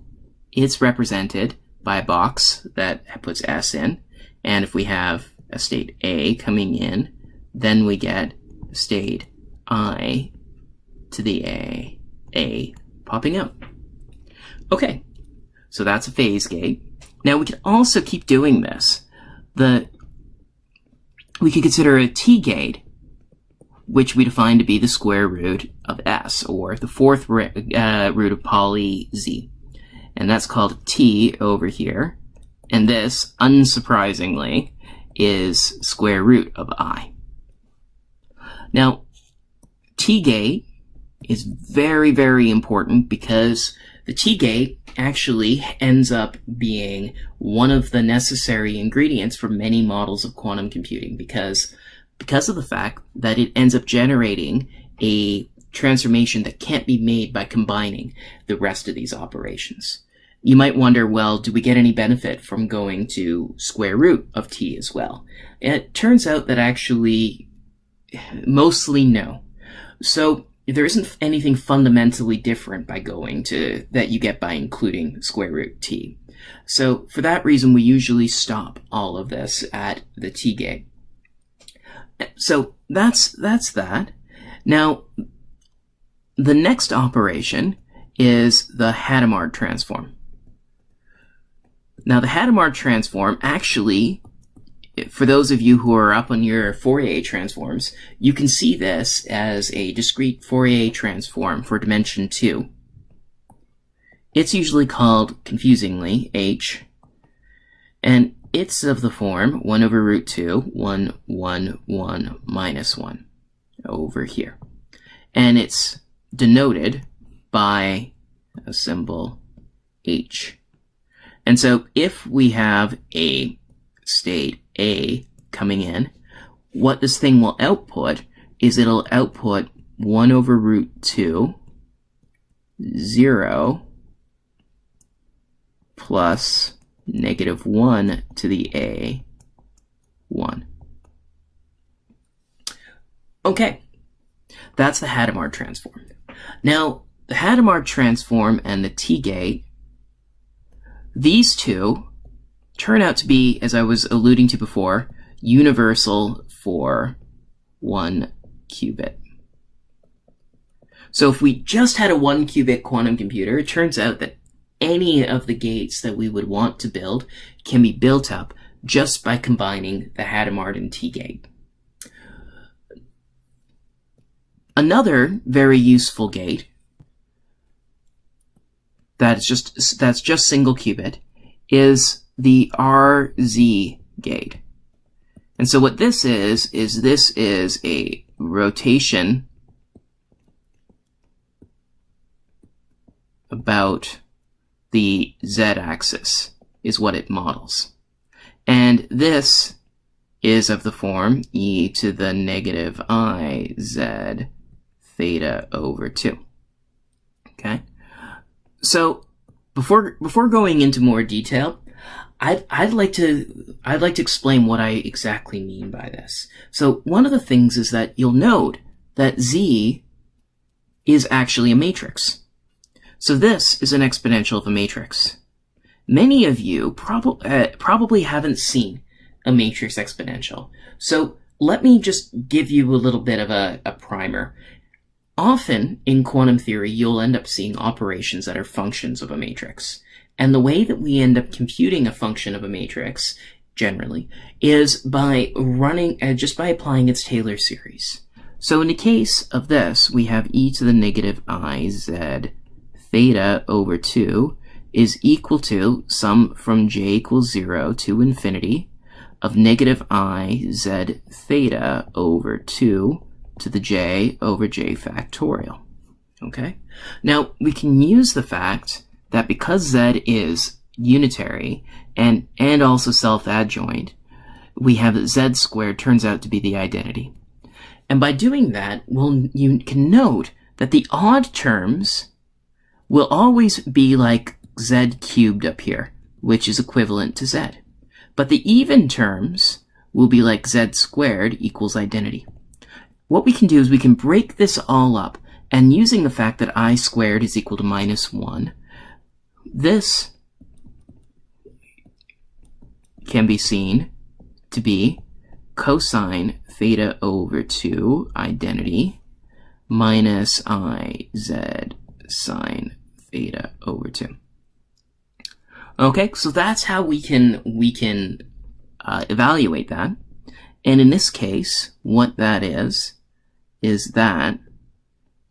It's represented by a box that puts S in, and if we have a state A coming in, then we get state I to the A popping out. Okay, so that's a phase gate. Now we can also keep doing this. We could consider a T gate, which we define to be the square root of S, or the fourth root of poly Z. And that's called T over here. And this, unsurprisingly, is square root of I. Now, T gate is very, very important because the T gate actually ends up being one of the necessary ingredients for many models of quantum computing because of the fact that it ends up generating a transformation that can't be made by combining the rest of these operations. You might wonder, well, do we get any benefit from going to square root of T as well? It turns out that actually, mostly no. So there isn't anything fundamentally different by going to that you get by including square root T. So for that reason, we usually stop all of this at the T gate. So that's that. Now, the next operation is the Hadamard transform. Now, the Hadamard transform actually, for those of you who are up on your Fourier transforms, you can see this as a discrete Fourier transform for dimension 2. It's usually called, confusingly, H, and it's of the form 1 over root 2, 1, 1, 1, minus 1, over here. And it's denoted by a symbol H. And so if we have a state A coming in, what this thing will output is it'll output 1 over root 2, 0, plus -1 to the A, 1. Okay, that's the Hadamard transform. Now, the Hadamard transform and the T-gate, these two turn out to be, as I was alluding to before, universal for 1 qubit. So if we just had a 1 qubit quantum computer, it turns out that any of the gates that we would want to build can be built up just by combining the Hadamard T gate. Another very useful gate that's just single qubit is the RZ gate. And so what this is this is a rotation about the z-axis is what it models. And this is of the form e to the negative I z theta over 2. Okay? So before going into more detail, I'd like to explain what I exactly mean by this. So one of the things is that you'll note that Z is actually a matrix. So this is an exponential of a matrix. Many of you probably haven't seen a matrix exponential. So let me just give you a little bit of a primer. Often in quantum theory, you'll end up seeing operations that are functions of a matrix. And the way that we end up computing a function of a matrix, generally, is by just by applying its Taylor series. So in the case of this, we have e to the negative I z theta over 2 is equal to sum from j equals 0 to infinity of negative I z theta over 2 to the j over j factorial. Okay? Now, we can use the fact that because z is unitary and also self-adjoint, we have that z squared turns out to be the identity. And by doing that, you can note that the odd terms will always be like z cubed up here, which is equivalent to z. But the even terms will be like z squared equals identity. What we can do is we can break this all up, and using the fact that I squared is equal to minus 1, this can be seen to be cosine theta over 2 identity minus I z sine theta over 2. Okay, so that's how we can evaluate that. And in this case, what that is that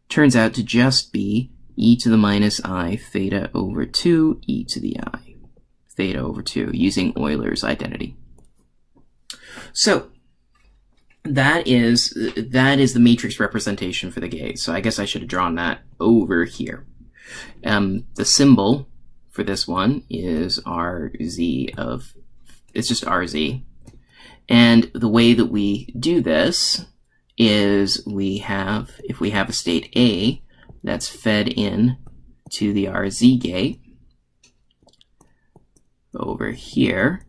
turns out to just be e to the minus I theta over 2 e to the I theta over 2 using Euler's identity. So that is the matrix representation for the gate. So I guess I should have drawn that over here. The symbol for this one is it's just RZ. And the way that we do this is if we have a state A that's fed in to the RZ gate over here,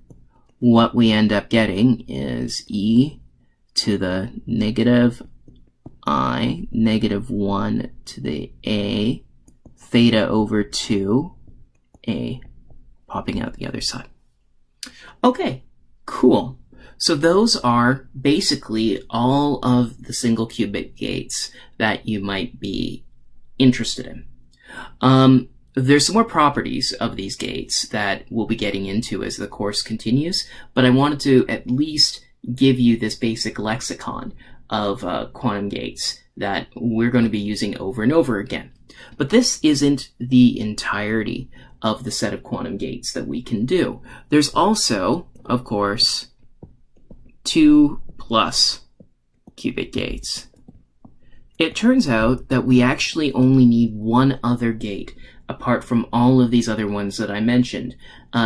what we end up getting is e to the negative I negative 1 to the A theta over 2 A popping out the other side. Okay, cool. So those are basically all of the single qubit gates that you might be interested in. There's some more properties of these gates that we'll be getting into as the course continues, but I wanted to at least give you this basic lexicon of quantum gates that we're going to be using over and over again. But this isn't the entirety of the set of quantum gates that we can do. There's also, of course, 2+ qubit gates. It turns out that we actually only need one other gate apart from all of these other ones that I mentioned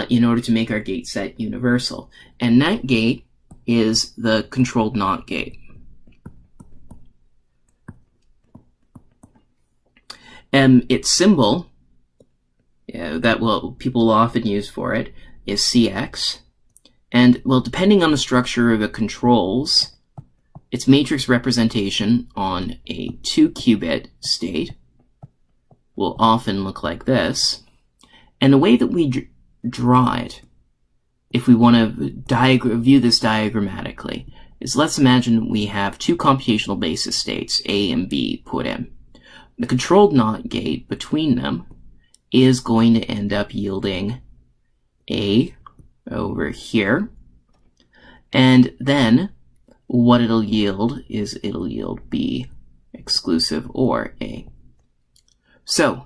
in order to make our gate set universal. And that gate is the controlled NOT gate. And its symbol that people will often use for it is CX. And, well, depending on the structure of the controls, its matrix representation on a 2-qubit state will often look like this. And the way that we draw it, if we want to view this diagrammatically, is let's imagine we have two computational basis states, A and B, put in. The controlled NOT gate between them is going to end up yielding A over here. And then what it'll yield is it'll yield B exclusive or A. So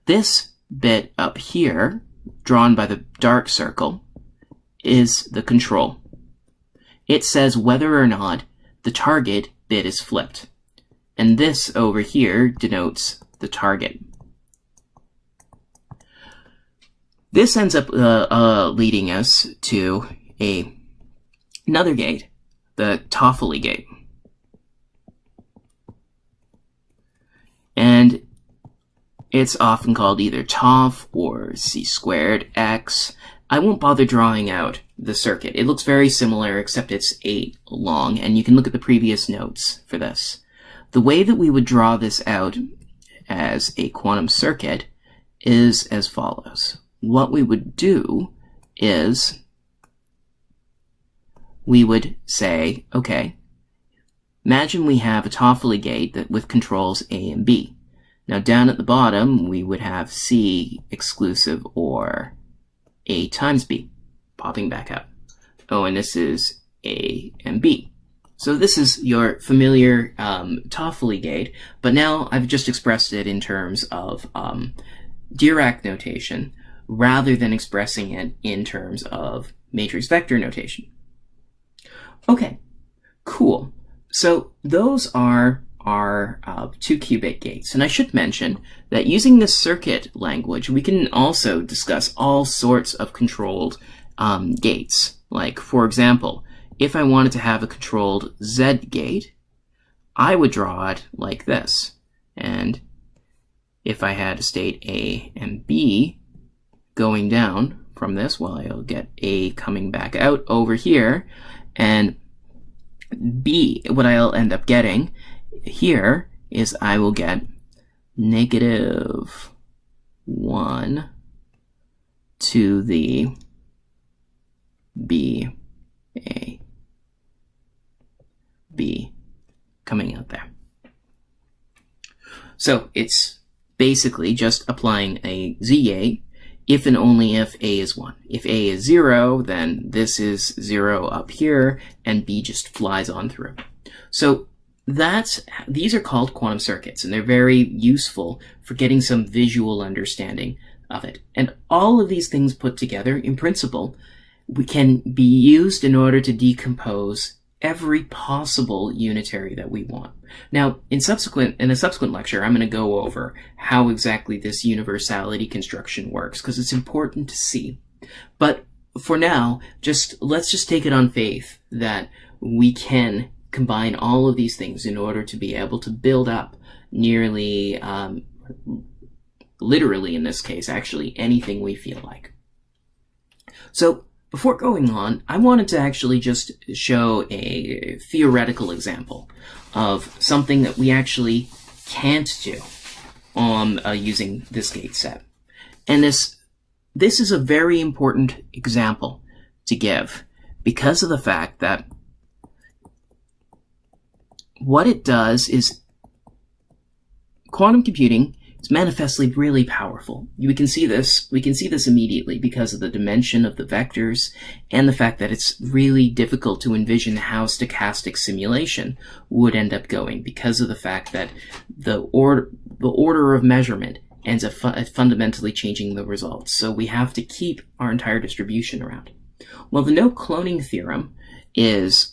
this bit up here, drawn by the dark circle, is the control. It says whether or not the target bit is flipped. And this over here denotes the target. This ends up leading us to another gate, the Toffoli gate. And it's often called either TOF or C squared X. I won't bother drawing out the circuit. It looks very similar, except it's 8 long, and you can look at the previous notes for this. The way that we would draw this out as a quantum circuit is as follows. What we would do is we would say, okay, imagine we have a Toffoli gate that with controls A and B. Now down at the bottom, we would have C exclusive or A times B, popping back out. Oh, and this is A and B. So this is your familiar Toffoli gate, but now I've just expressed it in terms of Dirac notation, rather than expressing it in terms of matrix vector notation. Okay, cool. So those are our 2-qubit gates. And I should mention that using this circuit language, we can also discuss all sorts of controlled gates. Like, for example, if I wanted to have a controlled Z gate, I would draw it like this. And if I had a state A and B going down from this, well, I'll get A coming back out over here, and B, what I'll end up getting here is I will get -1 to the B, A, B coming out there. So it's basically just applying a Z gate if and only if A is 1. If A is 0, then this is 0 up here, and B just flies on through. So these are called quantum circuits, and they're very useful for getting some visual understanding of it. And all of these things put together, in principle, can be used in order to decompose every possible unitary that we want. Now, in a subsequent lecture, I'm going to go over how exactly this universality construction works, because it's important to see. But for now, let's just take it on faith that we can combine all of these things in order to be able to build up nearly, literally in this case, actually anything we feel like. So before going on, I wanted to actually just show a theoretical example of something that we actually can't do using this gate set. And this is a very important example to give because of the fact that what it does is quantum computing is manifestly really powerful. We can see this immediately because of the dimension of the vectors and the fact that it's really difficult to envision how stochastic simulation would end up going because of the fact that the order of measurement ends up fundamentally changing the results. So we have to keep our entire distribution around. Well, the no cloning theorem is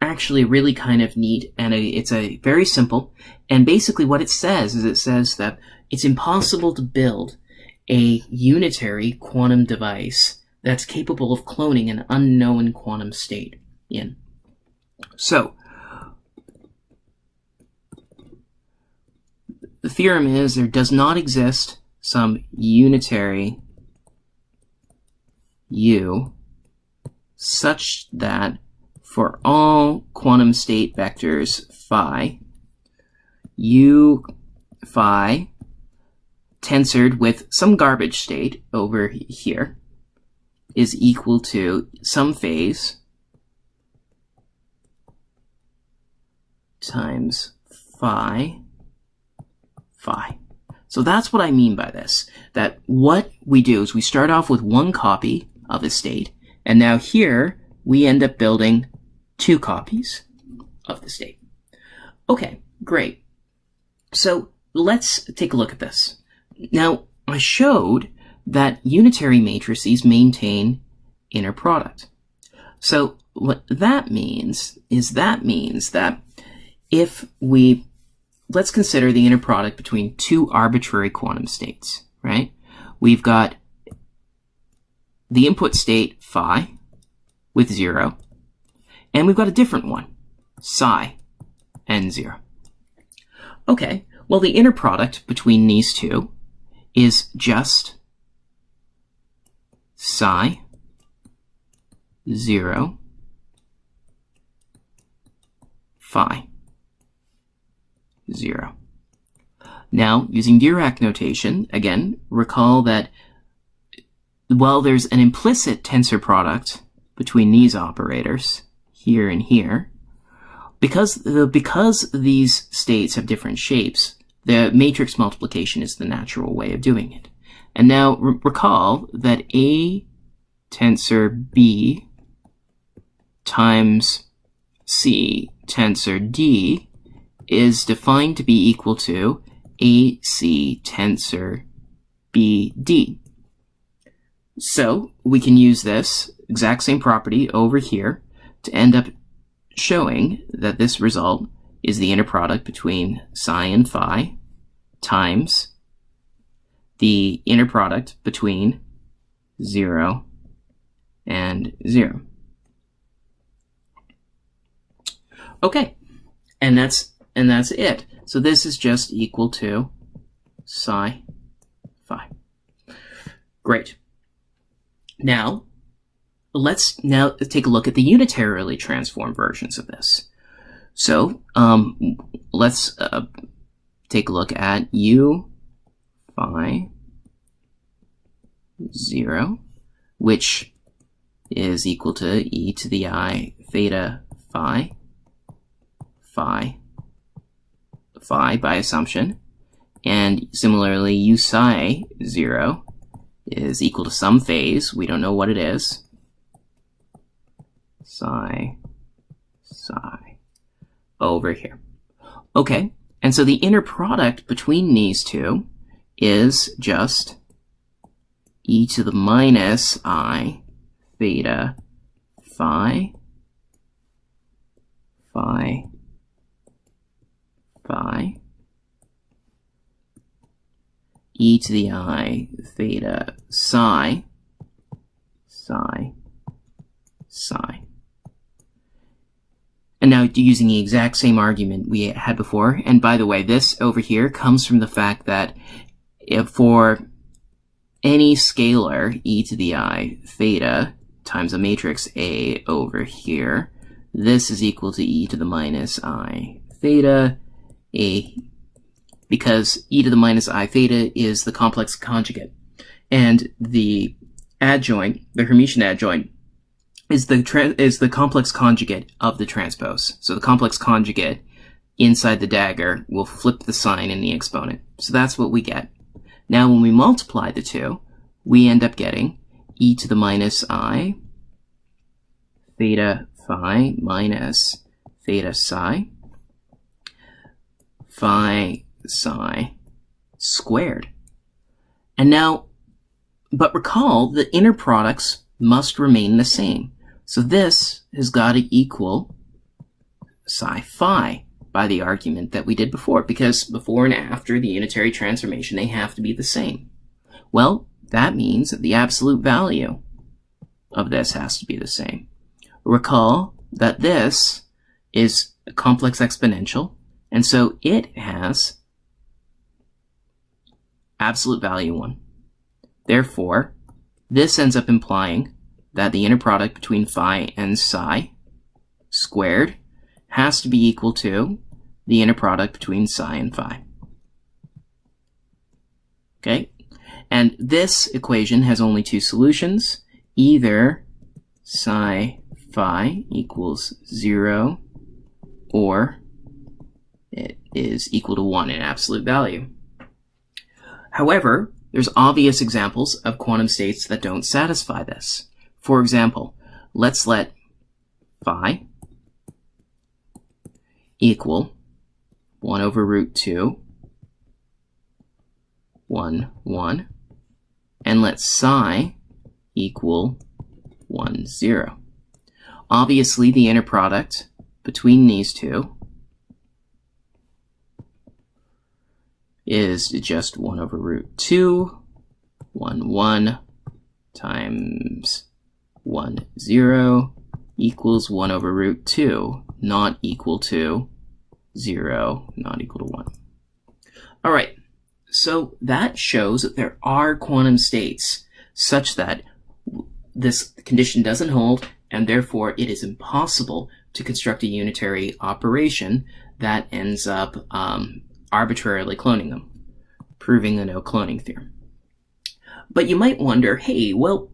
actually really kind of neat, and it's a very simple, and basically what it says is it says that it's impossible to build a unitary quantum device that's capable of cloning an unknown quantum state in. So the theorem is there does not exist some unitary U such that for all quantum state vectors phi, U phi tensored with some garbage state over here is equal to some phase times phi. So that's what I mean by this, that what we do is we start off with one copy of a state, and now here we end up building two copies of the state. Okay, great. So let's take a look at this. Now, I showed that unitary matrices maintain inner product. So what that means is that if let's consider the inner product between two arbitrary quantum states, right? We've got the input state phi with 0, and we've got a different one, psi and 0. Okay, well, the inner product between these two is just psi 0 phi 0. Now, using Dirac notation, again, recall that while there's an implicit tensor product between these operators, here and here, because these states have different shapes, the matrix multiplication is the natural way of doing it. And now recall that A tensor B times C tensor D is defined to be equal to AC tensor BD. So we can use this exact same property over here to end up showing that this result is the inner product between psi and phi times the inner product between 0 and 0. Okay, and that's it. So this is just equal to psi phi. Great. Now, let's take a look at the unitarily transformed versions of this. So let's take a look at U phi 0, which is equal to e to the I theta phi by assumption, and similarly U psi 0 is equal to some phase, we don't know what it is, psi over here. Okay, and so the inner product between these two is just e to the minus I theta phi e to the I theta psi. And now using the exact same argument we had before, and by the way, this over here comes from the fact that if for any scalar e to the I theta times a matrix A over here, this is equal to e to the minus I theta A, because e to the minus I theta is the complex conjugate, and the adjoint, the Hermitian adjoint, is the complex conjugate of the transpose. So the complex conjugate inside the dagger will flip the sign in the exponent. So that's what we get. Now when we multiply the two, we end up getting e to the minus I theta phi minus theta psi squared. And now, but recall the inner products must remain the same. So this has got to equal psi phi by the argument that we did before, because before and after the unitary transformation, they have to be the same. Well, that means that the absolute value of this has to be the same. Recall that this is a complex exponential, and so it has absolute value 1. Therefore, this ends up implying that the inner product between phi and psi squared has to be equal to the inner product between psi and phi. Okay? And this equation has only two solutions. Either psi phi equals 0, or it is equal to 1 in absolute value. However, there's obvious examples of quantum states that don't satisfy this. For example, let's let phi equal 1 over root 2, 1, 1, and let psi equal 1, 0. Obviously, the inner product between these two is just 1 over root 2, 1, 1 times 1, 0 equals 1 over root 2, not equal to 0, not equal to 1. All right, so that shows that there are quantum states such that this condition doesn't hold, and therefore it is impossible to construct a unitary operation that ends up arbitrarily cloning them, proving the no cloning theorem. But you might wonder, hey, well,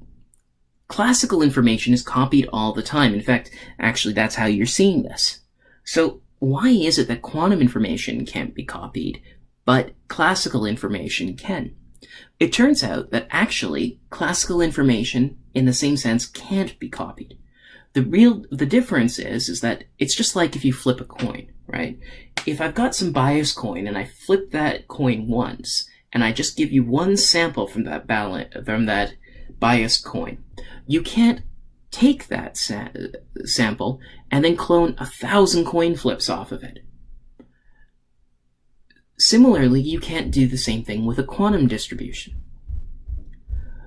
classical information is copied all the time. In fact, actually, that's how you're seeing this. So why is it that quantum information can't be copied, but classical information can? It turns out that actually classical information, in the same sense, can't be copied. The difference is that it's just like if you flip a coin, right? If I've got some biased coin and I flip that coin once, and I just give you one sample from that biased coin, you can't take that sample and then clone 1,000 coin flips off of it. Similarly, you can't do the same thing with a quantum distribution.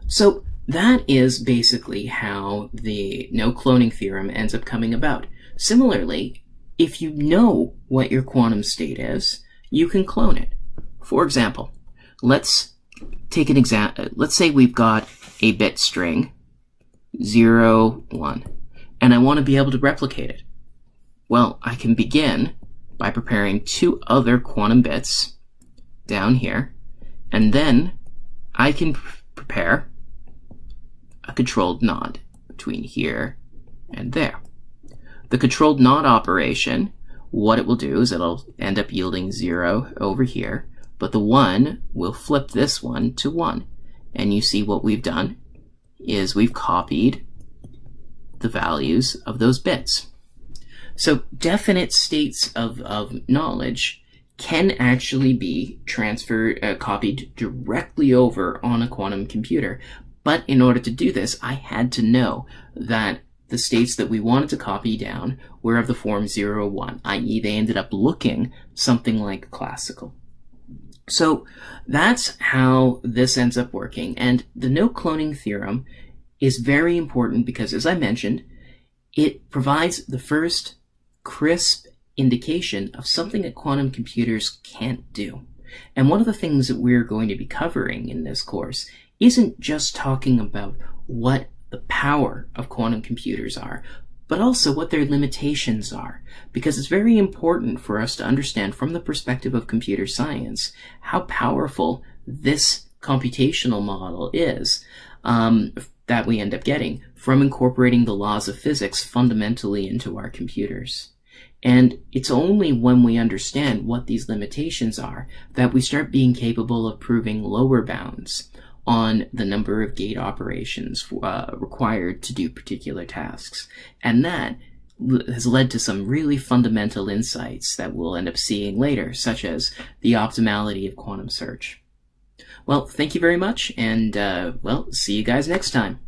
So that is basically how the no cloning theorem ends up coming about. Similarly, if you know what your quantum state is, you can clone it. For example, let's take an example. Let's say we've got a bit string 0, 1, and I want to be able to replicate it. Well, I can begin by preparing 2 other quantum bits down here, and then I can prepare a controlled NOT between here and there. The controlled NOT operation, what it will do is it'll end up yielding 0 over here, but the 1 will flip this one to 1. And you see what we've done is we've copied the values of those bits. So definite states of knowledge can actually be copied directly over on a quantum computer. But in order to do this, I had to know that the states that we wanted to copy down were of the form 0, 1, i.e. they ended up looking something like classical. So that's how this ends up working. And the no cloning theorem is very important because, as I mentioned, it provides the first crisp indication of something that quantum computers can't do. And one of the things that we're going to be covering in this course isn't just talking about what the power of quantum computers are, but also what their limitations are, because it's very important for us to understand from the perspective of computer science how powerful this computational model is that we end up getting from incorporating the laws of physics fundamentally into our computers. And it's only when we understand what these limitations are that we start being capable of proving lower bounds on the number of gate operations required to do particular tasks. And that has led to some really fundamental insights that we'll end up seeing later, such as the optimality of quantum search. Well, thank you very much, and well, see you guys next time.